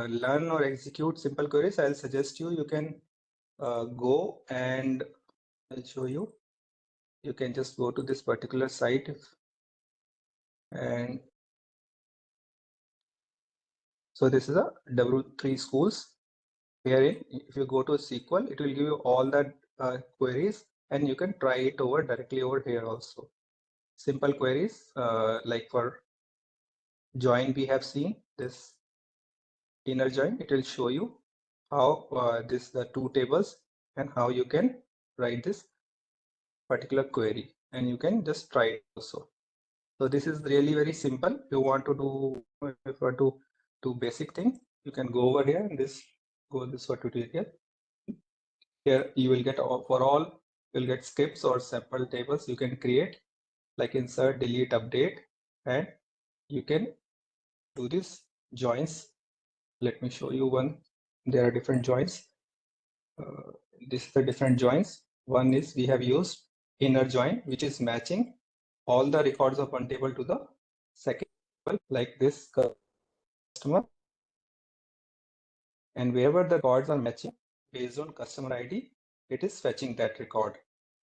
learn or execute simple queries, I'll suggest you can go, and I'll show you. You can just go to this particular site, and so this is a W3 Schools. Wherein if you go to SQL, it will give you all the queries, and you can try it over directly over here also. Simple queries like for join, we have seen this inner join. It will show you how the 2 tables and how you can write this particular query, and you can just try it also. So this is really very simple. If you want to do basic thing, you can go over here and go this for tutorial. Here you will get for all, you'll get scripts or sample tables you can create, like insert, delete, update, and you can do this joins. Let me show you one. There are different joins. This is the different joins. One is we have used inner join, which is matching all the records of one table to the second table, like this customer, and wherever the records are matching, based on customer ID, it is fetching that record.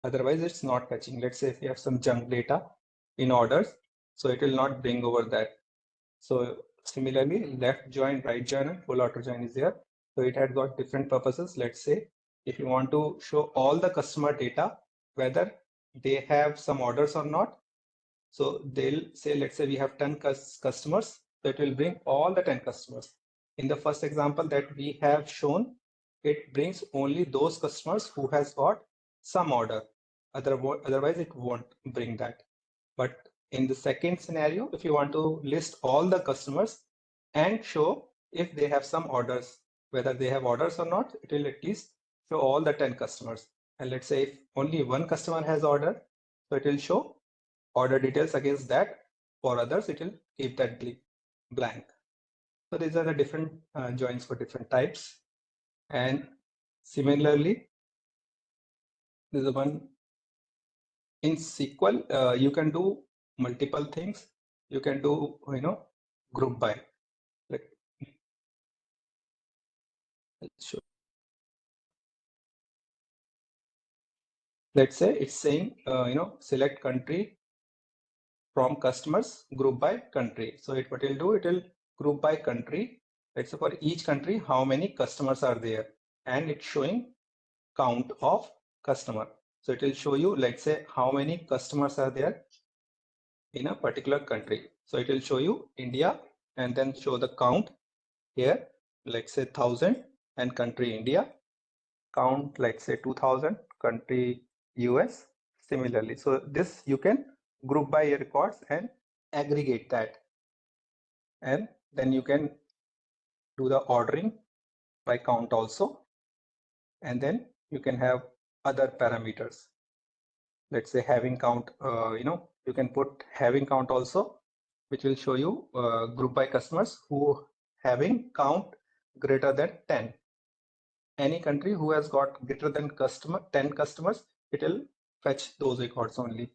Otherwise, it's not fetching. Let's say if you have some junk data in orders, so it will not bring over that. So similarly, left join, right join, and full auto join is there. So it had got different purposes. Let's say if you want to show all the customer data, whether they have some orders or not. So they'll say, let's say we have 10 customers, so it will bring all the 10 customers. In the first example that we have shown, it brings only those customers who has got some order. Otherwise, it won't bring that. But in the second scenario, if you want to list all the customers and show if they have some orders, whether they have orders or not, it will at least show all the 10 customers. And let's say if only one customer has order, so it will show order details against that. For others, it will keep that blank. So these are the different joins for different types. And similarly, there's a one in SQL, you can do multiple things. You can do, group by. Like, sure. Let's say it's saying, select country from customers, group by country. So what it'll do, it will group by country. Let's say for each country, how many customers are there, and it's showing count of customer. So it will show you, let's say, how many customers are there in a particular country. So it will show you India and then show the count here, let's say 1000 and country India, count, let's say 2000, country US, similarly. So this you can group by your records and aggregate that. And then you can do the ordering by count also. And then you can have other parameters. Let's say having count, you can put having count also, which will show you group by customers who having count greater than 10. Any country who has got greater than 10 customers, it will fetch those records only.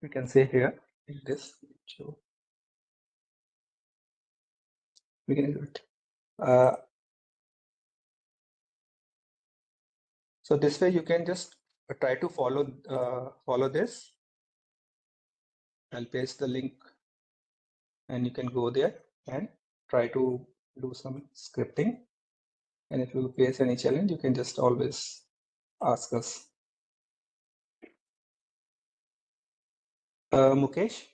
You can say here in this. We can do it. So this way you can just try to follow this. I'll paste the link and you can go there and try to do some scripting. And if you face any challenge, you can just always ask us. Mukesh?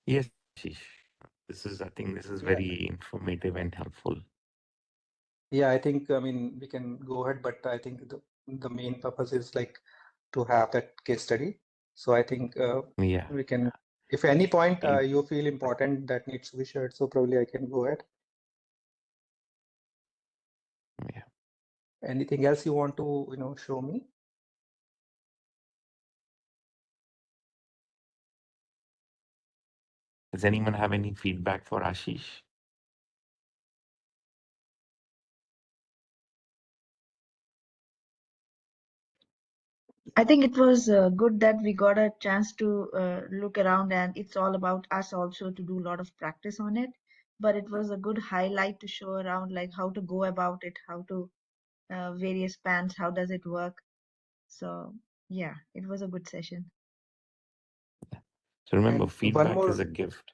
Yes, Ashish. I think this is very informative and helpful. Yeah, I think, we can go ahead, but I think the main purpose is like to have that case study. So I think Yeah. we can, if at any point you feel important that needs to be shared, so probably I can go ahead. Yeah. Anything else you want to, show me? Does anyone have any feedback for Ashish? I think it was good that we got a chance to look around, and it's all about us also to do a lot of practice on it. But it was a good highlight to show around like how to go about it, how to various pans, how does it work. So yeah, it was a good session. So remember, And feedback is a gift.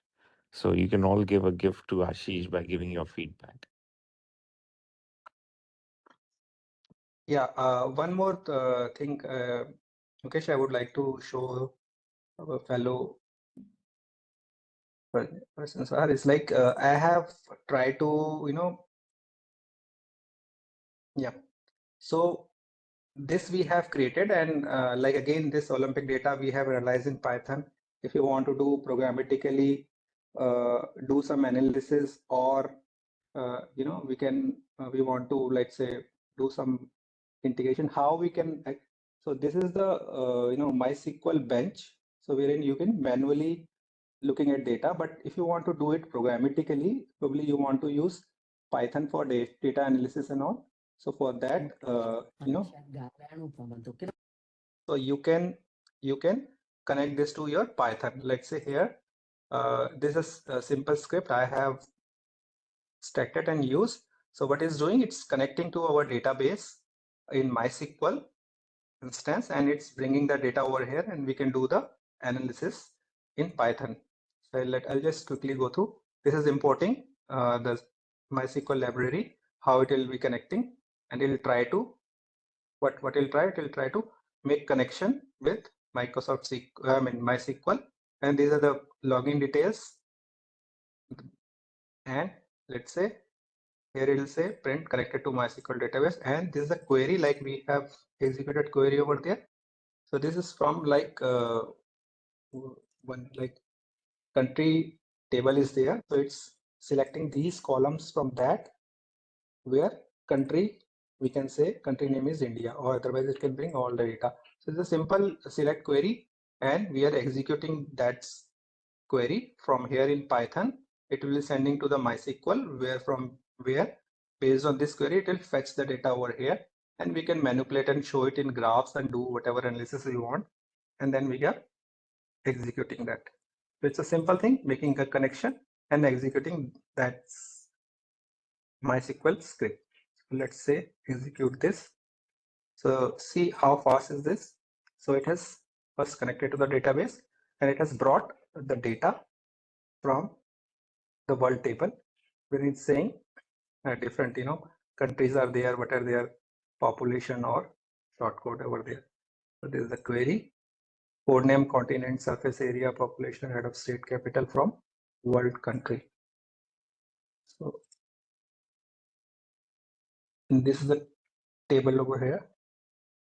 So you can all give a gift to Ashish by giving your feedback. Yeah, one more thing, Mukesh, I would like to show our fellow persons are, it's like I have tried to, yeah. So this we have created, and like again, this Olympic data we have analyzed in Python. If you want to do programmatically, do some analysis, or we want to, let's say, do some integration, how we can. So this is the MySQL bench. So wherein you can manually looking at data, but if you want to do it programmatically, probably you want to use Python for data analysis and all. So for that, so you can you can connect this to your Python. Let's say here, this is a simple script I have stacked and used. So what it's doing, it's connecting to our database in MySQL instance, and it's bringing the data over here, and we can do the analysis in Python. So I'll just quickly go through. This is importing the MySQL library, how it will be connecting, and it'll try to it'll try to make connection with Microsoft SQL, I mean MySQL, and these are the login details. And let's say here it will say print connected to MySQL database, and this is a query, like we have executed query over there. So this is from like one like country table is there, so it's selecting these columns from that, where country, we can say country name is India, or otherwise it can bring all the data. So it's a simple select query, and we are executing that query from here in Python. It will be sending to the MySQL, where based on this query, it will fetch the data over here, and we can manipulate and show it in graphs and do whatever analysis we want, and then we are executing that. So it's a simple thing, making a connection and executing that MySQL script. So let's say execute this. So see how fast is this. So it has first connected to the database, and it has brought the data from the world table, where it's saying different countries are there, what are their population or short code over there. So this is the query: code name, continent, surface area, population, head of state, capital from world country. So and this is the table over here.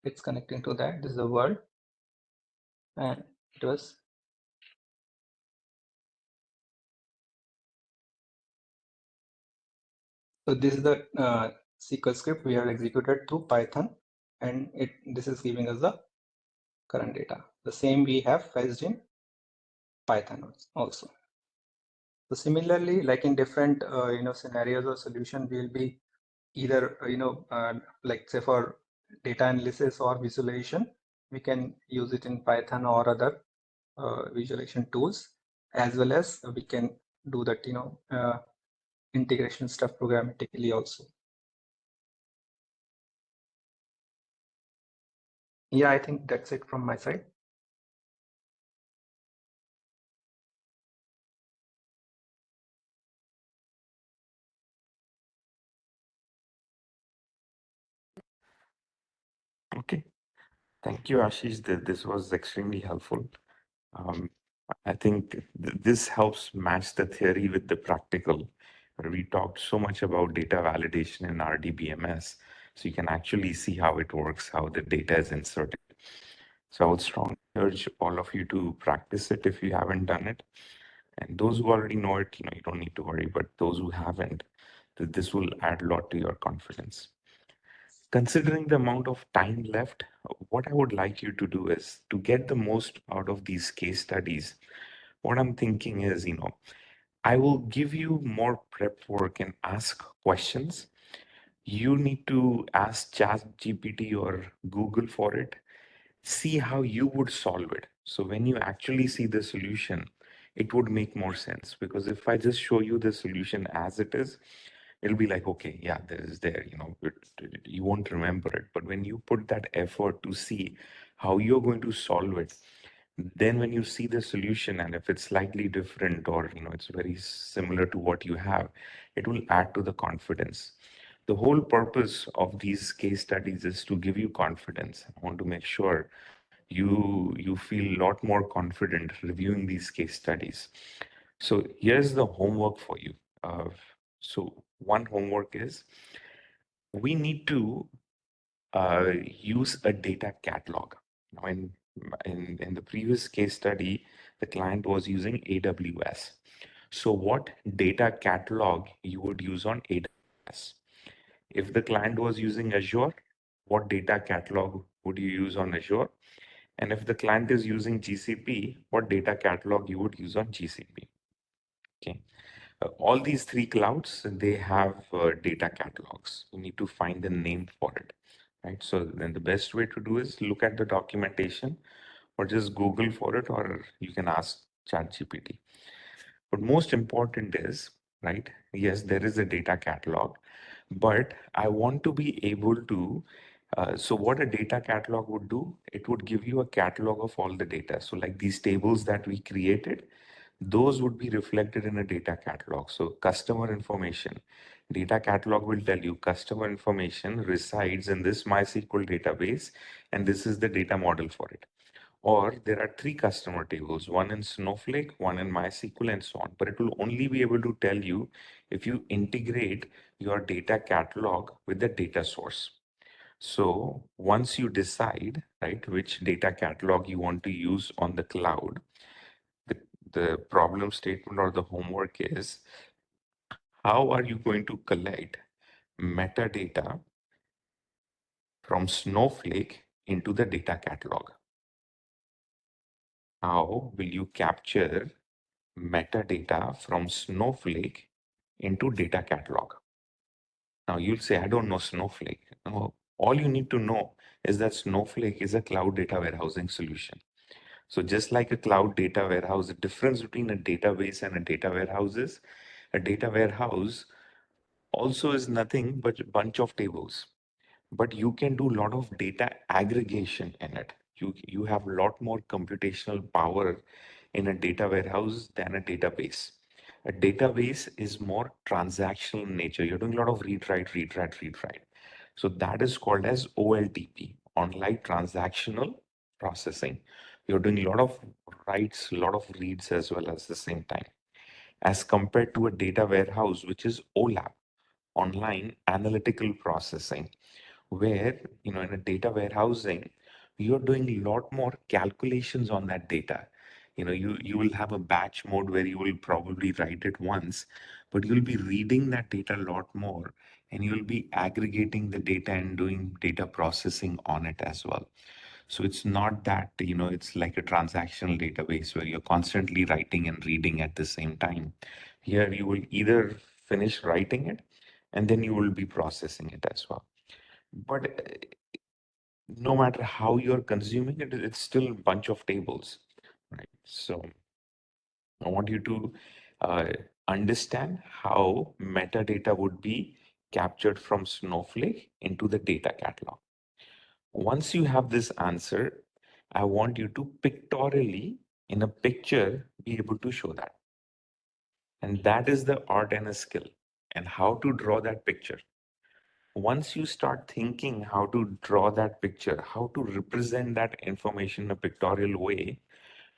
It's connecting to that. This is the world, and it was so this is the SQL script we have executed through Python, and this is giving us the current data. The same we have fetched in Python also. So similarly, like in different scenarios or solution, we'll be either like say for data analysis or visualization, we can use it in Python or other visualization tools, as well as we can do that integration stuff programmatically also. Yeah, I think that's it from my side. Okay. Thank you, Ashish. This was extremely helpful. I think this helps match the theory with the practical, where we talked so much about data validation in RDBMS, so you can actually see how it works, how the data is inserted. So I would strongly urge all of you to practice it if you haven't done it. And those who already know it, you don't need to worry, but those who haven't, this will add a lot to your confidence. Considering the amount of time left, what I would like you to do is to get the most out of these case studies. What I'm thinking is, I will give you more prep work and ask questions. You need to ask ChatGPT or Google for it. See how you would solve it. So when you actually see the solution, it would make more sense, because if I just show you the solution as it is, it'll be like, okay, yeah, there, you won't remember it. But when you put that effort to see how you're going to solve it, then when you see the solution, and if it's slightly different, or it's very similar to what you have, it will add to the confidence. The whole purpose of these case studies is to give you confidence. I want to make sure you feel a lot more confident reviewing these case studies. So here's the homework for you. So one homework is, we need to use a data catalog. Now, in the previous case study, the client was using AWS. So what data catalog you would use on AWS? If the client was using Azure, what data catalog would you use on Azure? And if the client is using GCP, what data catalog you would use on GCP? Okay. All these three clouds, they have data catalogs. You need to find a name for it, right? So then the best way to do is look at the documentation. or just Google for it, or you can ask ChatGPT. But most important is, right? Yes, there is a data catalog, but I want to be able to. So what a data catalog would do, it would give you a catalog of all the data. So like these tables that we created, those would be reflected in a data catalog. So customer information, data catalog will tell you customer information resides in this MySQL database, and this is the data model for it. Or there are 3 customer tables, one in Snowflake, one in MySQL, and so on. But it will only be able to tell you if you integrate your data catalog with the data source. So once you decide, right, which data catalog you want to use on the cloud, the problem statement or the homework is, how are you going to collect metadata from Snowflake into the data catalog? How will you capture metadata from Snowflake into data catalog? Now you'll say, I don't know Snowflake. No, all you need to know is that Snowflake is a cloud data warehousing solution. So just like a cloud data warehouse, the difference between a database and a data warehouse is a data warehouse also is nothing but a bunch of tables, but you can do a lot of data aggregation in it. You have a lot more computational power in a data warehouse than a database. A database is more transactional in nature. You're doing a lot of read, write, read, write, read, write. So that is called as OLTP, online transactional processing. You're doing a lot of writes, a lot of reads as well as the same time, as compared to a data warehouse, which is OLAP, online analytical processing, where, you know, in a data warehousing, you're doing a lot more calculations on that data. You know, you will have a batch mode where you will probably write it once, but you'll be reading that data a lot more, and you'll be aggregating the data and doing data processing on it as well. So it's not that, you know, it's like a transactional database where you're constantly writing and reading at the same time. Here you will either finish writing it and then you will be processing it as well. But no matter how you're consuming it, it's still a bunch of tables, right? So I want you to understand how metadata would be captured from Snowflake into the data catalog. Once you have this answer, I want you to pictorially, in a picture, be able to show that. And that is the art and a skill, and how to draw that picture. Once you start thinking how to draw that picture, how to represent that information in a pictorial way,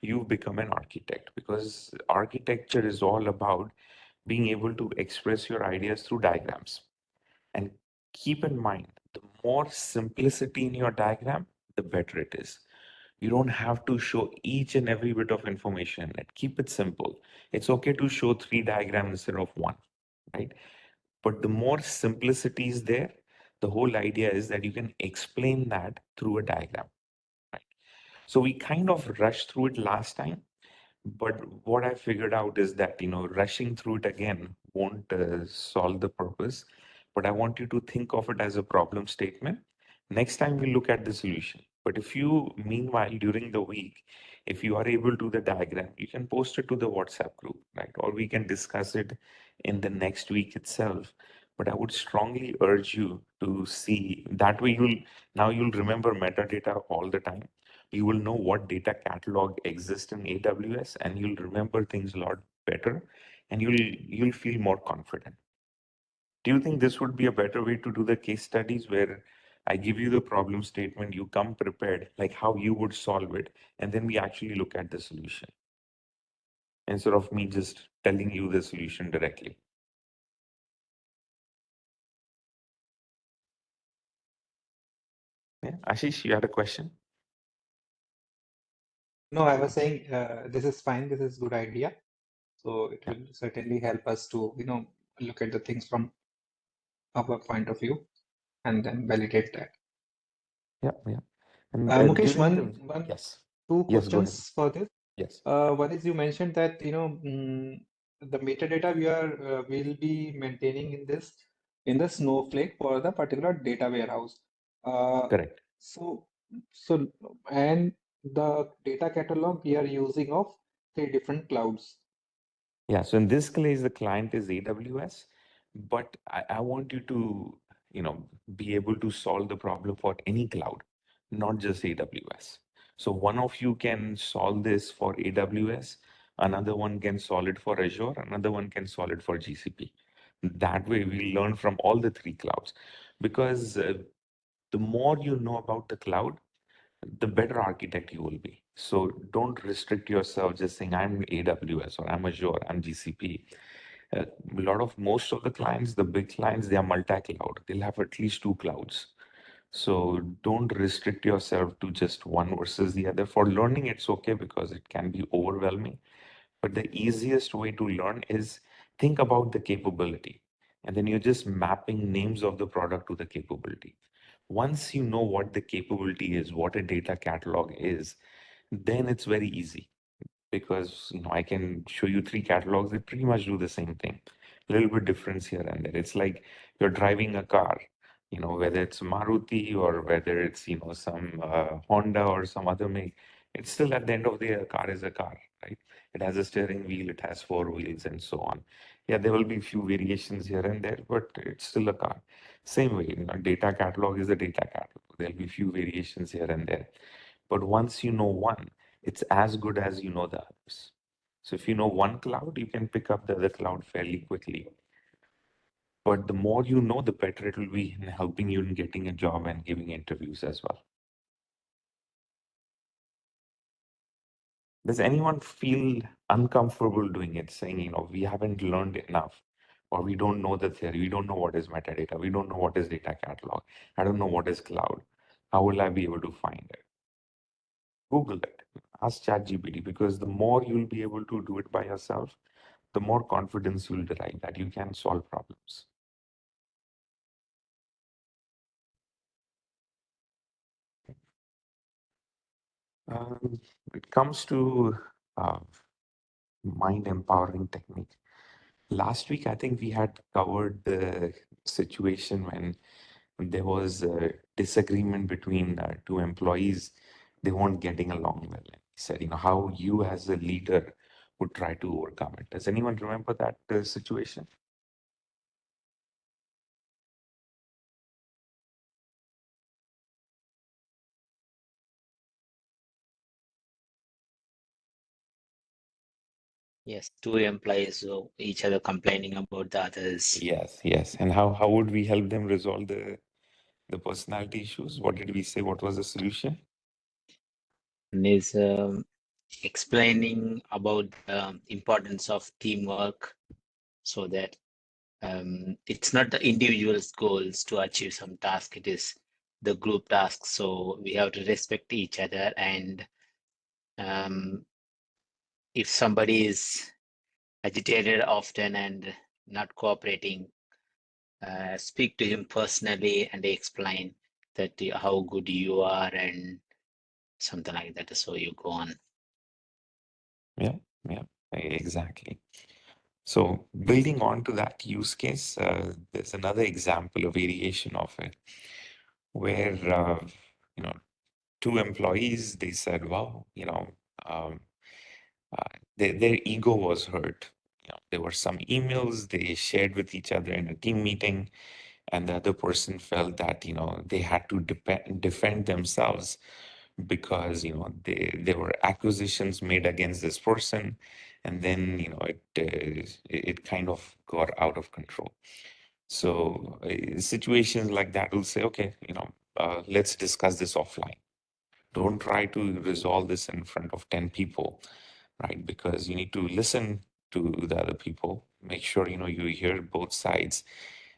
you become an architect, because architecture is all about being able to express your ideas through diagrams. And keep in mind, the more simplicity in your diagram, the better it is. You don't have to show each and every bit of information in it. Keep it simple. It's okay to show 3 diagrams instead of 1, right? But the more simplicity is there, the whole idea is that you can explain that through a diagram, right? So we kind of rushed through it last time, but what I figured out is that, you know, rushing through it again won't solve the purpose. But I want you to think of it as a problem statement. Next time we look at the solution. But if you, meanwhile, during the week, if you are able to do the diagram, you can post it to the WhatsApp group, right? Or we can discuss it in the next week itself. But I would strongly urge you to see that way you'll remember metadata all the time. You will know what data catalog exists in AWS, and you'll remember things a lot better, and you'll feel more confident. Do you think this would be a better way to do the case studies, where I give you the problem statement, you come prepared, like how you would solve it, and then we actually look at the solution instead of me just telling you the solution directly? Yeah, Ashish, you had a question? No, I was saying this is fine. This is good idea. So it Yeah, will certainly help us to, look at the things from our point of view and then validate that. yeah, yeah. And Mukesh, during the yes, two yes, go ahead. questions for this. Yes, One is you mentioned that the metadata will be maintaining in the Snowflake for the particular data warehouse. Uh, correct. so so and the data catalog we are using of 3 different clouds. Yeah, so in this case, the client is AWS, but I want you to, be able to solve the problem for any cloud, not just AWS. So one of you can solve this for AWS, another one can solve it for Azure, another one can solve it for GCP. That way, we learn from all the 3 clouds, because the more you know about the cloud, the better architect you will be. So don't restrict yourself just saying I'm AWS or I'm Azure, I'm GCP. A lot of most of the clients, the big clients, they are multi-cloud. They'll have at least 2 clouds. So don't restrict yourself to just one versus the other. For learning, it's okay because it can be overwhelming. But the easiest way to learn is think about the capability. And then you're just mapping names of the product to the capability. Once you know what the capability is, what a data catalog is, then it's very easy, because I can show you 3 catalogs that pretty much do the same thing. A little bit difference here and there. It's like you're driving a car, whether it's Maruti or whether it's some Honda or some other make. It's still, at the end of the day, a car is a car, right? It has a steering wheel, it has 4 wheels, and so on. Yeah, there will be few variations here and there, but it's still a car. Same way, data catalog is a data catalog. There'll be few variations here and there. But once you know one, it's as good as you know the others. So if you know one cloud, you can pick up the other cloud fairly quickly. But the more you know, the better it will be in helping you in getting a job and giving interviews as well. Does anyone feel uncomfortable doing it, saying, we haven't learned enough, or we don't know the theory, we don't know what is metadata, we don't know what is data catalog, I don't know what is cloud. How will I be able to find it? Google it. Ask ChatGPT, because the more you'll be able to do it by yourself, the more confidence you'll derive that you can solve problems. It comes to uh, mind empowering technique. Last week, I think we had covered the situation when there was a disagreement between 2 employees. They weren't getting along well. And he said, how you as a leader would try to overcome it. Does anyone remember that situation? Yes, 2 employees, so each other complaining about the others. Yes. And how would we help them resolve the personality issues? What did we say? What was the solution? And is explaining about the importance of teamwork, so that it's not the individual's goals to achieve some task, it is the group task. So we have to respect each other, and if somebody is agitated often and not cooperating, speak to him personally and explain that how good you are and something like that. So you go on. Yeah, exactly. So building on to that use case, there's another example, a variation of it, where you know 2 employees, they said, "Wow, um, their ego was hurt. There were some emails they shared with each other in a team meeting, and the other person felt that they had to defend themselves because there were accusations made against this person, and then it kind of got out of control. So situations like that will say, okay, let's discuss this offline. Don't try to resolve this in front of 10 people, right? Because you need to listen to the other people, make sure you hear both sides,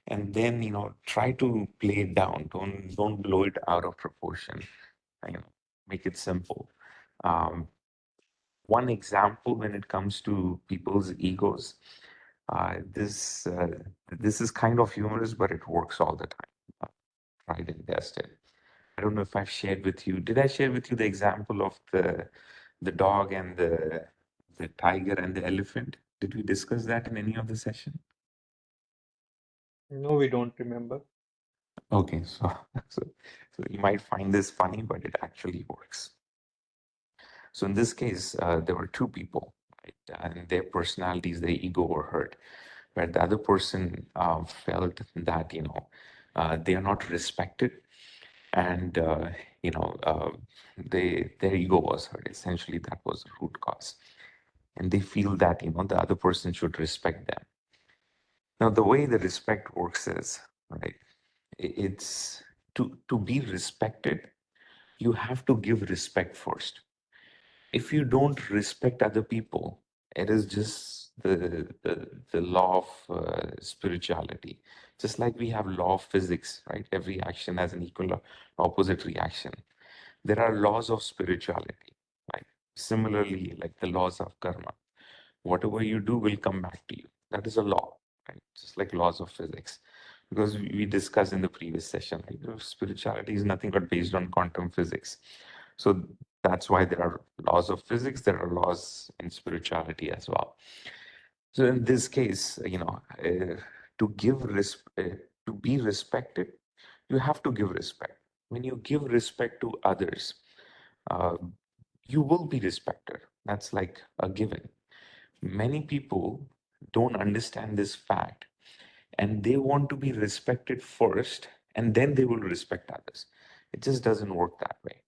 and then try to play it down. Don't blow it out of proportion. Make it simple. um, One example when it comes to people's egos, this is kind of humorous, but it works all the time. Tried and tested. I don't know if I've shared with you. Did I share with you the example of the dog and the tiger and the elephant? Did we discuss that in any of the session? No, we don't remember. Okay, so, so you might find this funny, but it actually works. So in this case, there were two people, right? And their personalities, their ego were hurt, where the other person felt that, they are not respected, and their ego was hurt. Essentially, that was the root cause, and they feel that the other person should respect them. Now, the way the respect works is, right, it's to be respected, you have to give respect first. If you don't respect other people, it is just the law of spirituality. Just like we have law of physics, right? Every action has an equal or opposite reaction. There are laws of spirituality, right? Similarly, like the laws of karma, whatever you do will come back to you. That is a law, right? Just like laws of physics. Because we discussed in the previous session, right? Spirituality is nothing but based on quantum physics. So that's why there are laws of physics, there are laws in spirituality as well. So in this case, to to be respected, you have to give respect. When you give respect to others, uh, you will be respected. That's like a given. Many people don't understand this fact, and they want to be respected first, and then they will respect others. It just doesn't work that way.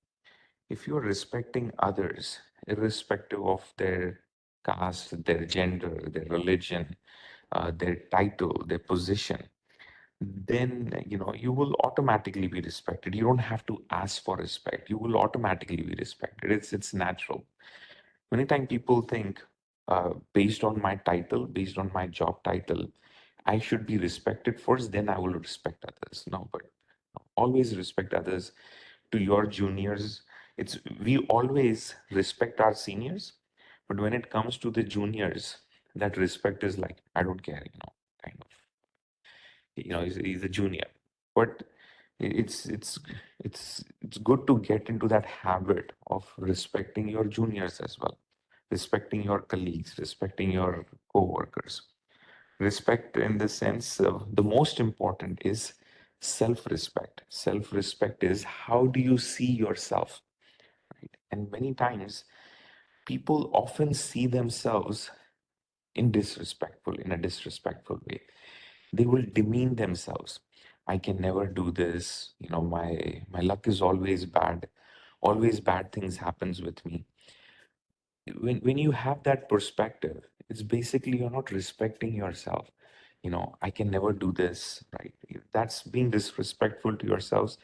If you're respecting others, irrespective of their caste, their gender, their religion, their title, their position, then you will automatically be respected. You don't have to ask for respect. You will automatically be respected. It's natural. Many times people think, based on my title, based on my job title, I should be respected first, then I will respect others. No, but always respect others. To your juniors, we always respect our seniors, but when it comes to the juniors, that respect is like, I don't care, kind of. He's a junior, but it's good to get into that habit of respecting your juniors as well, respecting your colleagues, respecting your co-workers. Respect in the sense of the most important is self-respect. Self-respect is how do you see yourself, right? And many times people often see themselves in a disrespectful way. They will demean themselves. I can never do this. My luck is always bad. Always bad things happens with me. When you have that perspective, it's basically you're not respecting yourself. I can never do this, right? That's being disrespectful to yourselves,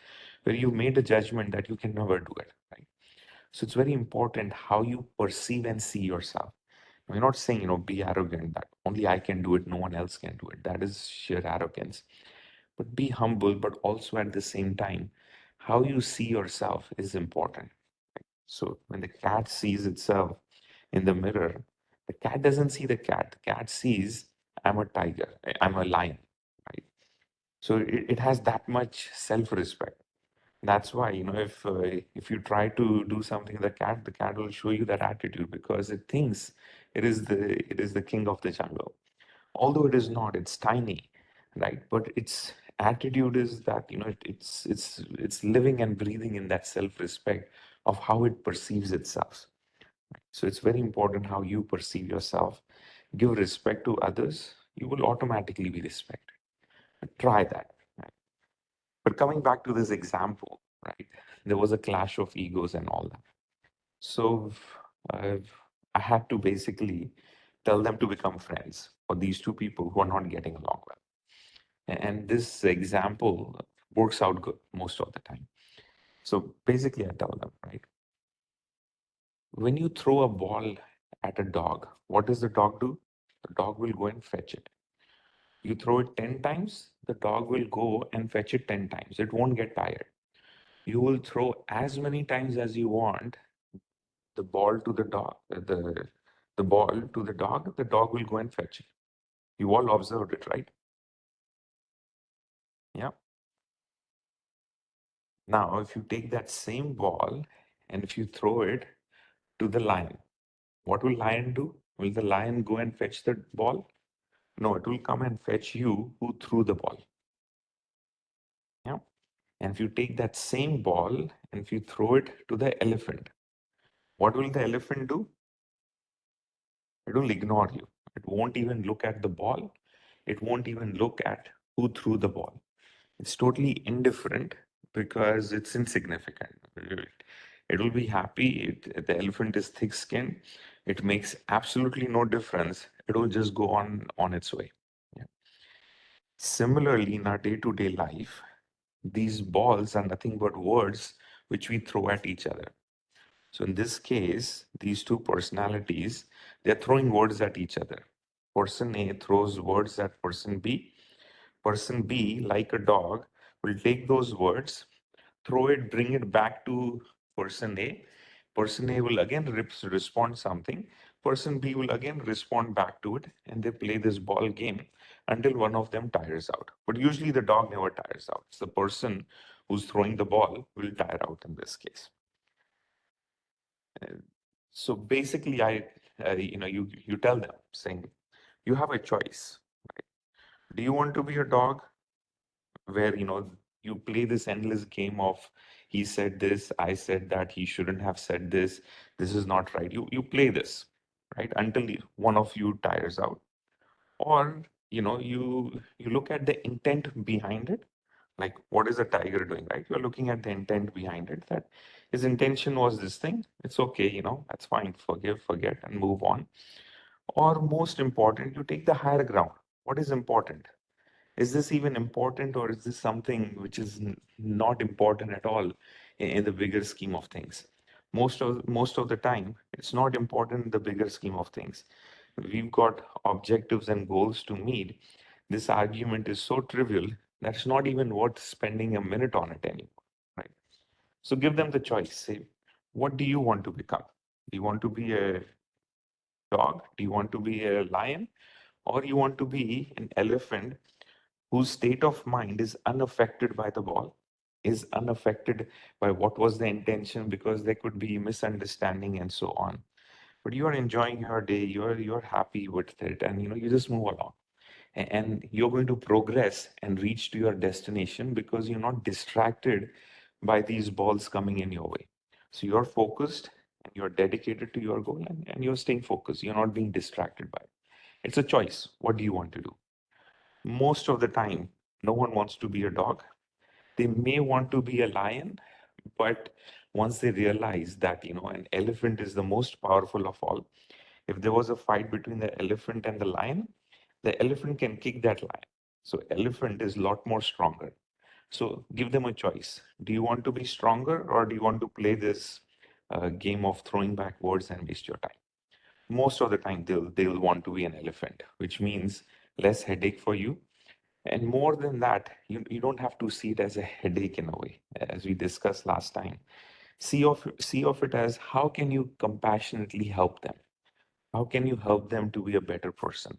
where you made a judgment that you can never do it, right? So it's very important how you perceive and see yourself. We're not saying, be arrogant that only I can do it, no one else can do it. That is sheer arrogance. But be humble, but also at the same time, how you see yourself is important. So when the cat sees itself in the mirror, the cat doesn't see the cat. The cat sees, I'm a tiger, I'm a lion, right? So it has that much self-respect. That's why, if you try to do something to the cat will show you that attitude because it thinks it is the king of the jungle. Although it is not, it's tiny, right? But its attitude is that, it's living and breathing in that self-respect of how it perceives itself. So it's very important how you perceive yourself. Give respect to others, you will automatically be respected. Try that. Right? But coming back to this example, right? There was a clash of egos and all that. So uh, I had to basically tell them to become friends for these two people who are not getting along well. And this example works out good most of the time. So basically, I tell them, right? When you throw a ball at a dog, what does the dog do? The dog will go and fetch it. You throw it 10 times, the dog will go and fetch it 10 times. It won't get tired. You will throw as many times as you want the ball to the dog, the ball to the dog will go and fetch it. You all observed it, right? Yeah. Now, if you take that same ball and if you throw it to the lion, what will lion do? Will the lion go and fetch the ball? No, it will come and fetch you who threw the ball. Yeah. And if you take that same ball and if you throw it to the elephant, what will the elephant do? It will ignore you. It won't even look at the ball. It won't even look at who threw the ball. It's totally indifferent because it's insignificant. It will be happy. The elephant is thick-skinned. It makes absolutely no difference. It will just go on its way. Yeah. Similarly, in our day-to-day life, these balls are nothing but words which we throw at each other. So in this case, these two personalities, they're throwing words at each other. Person A throws words at person B. Person B, like a dog, will take those words, throw it, bring it back to person A. Person A will again respond something. Person B will again respond back to it, and they play this ball game until one of them tires out. But usually the dog never tires out. It's the person who's throwing the ball will tire out in this case. So basically, you tell them saying, you have a choice. Right? Do you want to be a dog where you play this endless game of he said this, I said that, he shouldn't have said this, this is not right. You play this, right, until one of you tires out, or you look at the intent behind it. Like, what is a tiger doing, right? You're looking at the intent behind it, that his intention was this thing. It's okay, that's fine. Forgive, forget, and move on. Or most important, you take the higher ground. What is important? Is this even important, or is this something which is not important at all in the bigger scheme of things? Most of the time, it's not important in the bigger scheme of things. We've got objectives and goals to meet. This argument is so trivial that it's not even worth spending a minute on it anymore, right? So give them the choice. Say, what do you want to become? Do you want to be a dog? Do you want to be a lion? Or you want to be an elephant whose state of mind is unaffected by the ball, is unaffected by what was the intention, because there could be misunderstanding and so on. But you are enjoying your day, you're happy with it, and you just move along. And you're going to progress and reach to your destination because you're not distracted by these balls coming in your way. So you're focused and you're dedicated to your goal, and you're staying focused. You're not being distracted by it. It's a choice. What do you want to do? Most of the time, no one wants to be a dog. They may want to be a lion, but once they realize that, an elephant is the most powerful of all, if there was a fight between the elephant and the lion, the elephant can kick that lion. So elephant is a lot more stronger. So give them a choice. Do you want to be stronger, or do you want to play this game of throwing back words and waste your time? Most of the time, they'll want to be an elephant, which means less headache for you. And more than that, you don't have to see it as a headache in a way, as we discussed last time. See of it as, how can you compassionately help them? How can you help them to be a better person?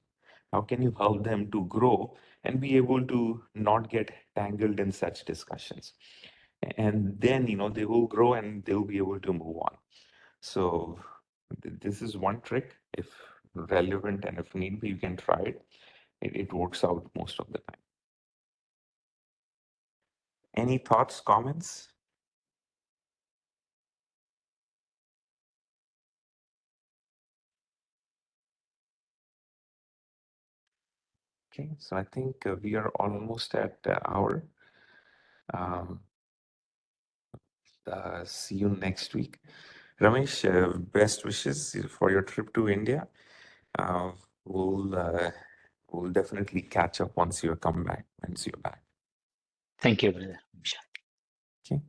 How can you help them to grow and be able to not get tangled in such discussions? And then, they will grow and they'll be able to move on. So this is one trick. If relevant and if need be, you can try it. It works out most of the time. Any thoughts, comments? Okay, so I think we are almost at the hour. See you next week. Ramesh, best wishes for your trip to India. Uh, we'll definitely catch up once you're back. Thank you, brother. Okay.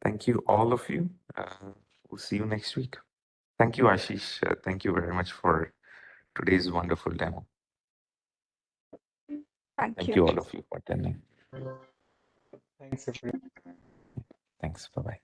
Thank you, all of you. We'll see you next week. Thank you, Ashish. Thank you very much for today's wonderful demo. Thank Thank you. you, all of you, for attending. Thanks, everyone. Thanks. Bye-bye.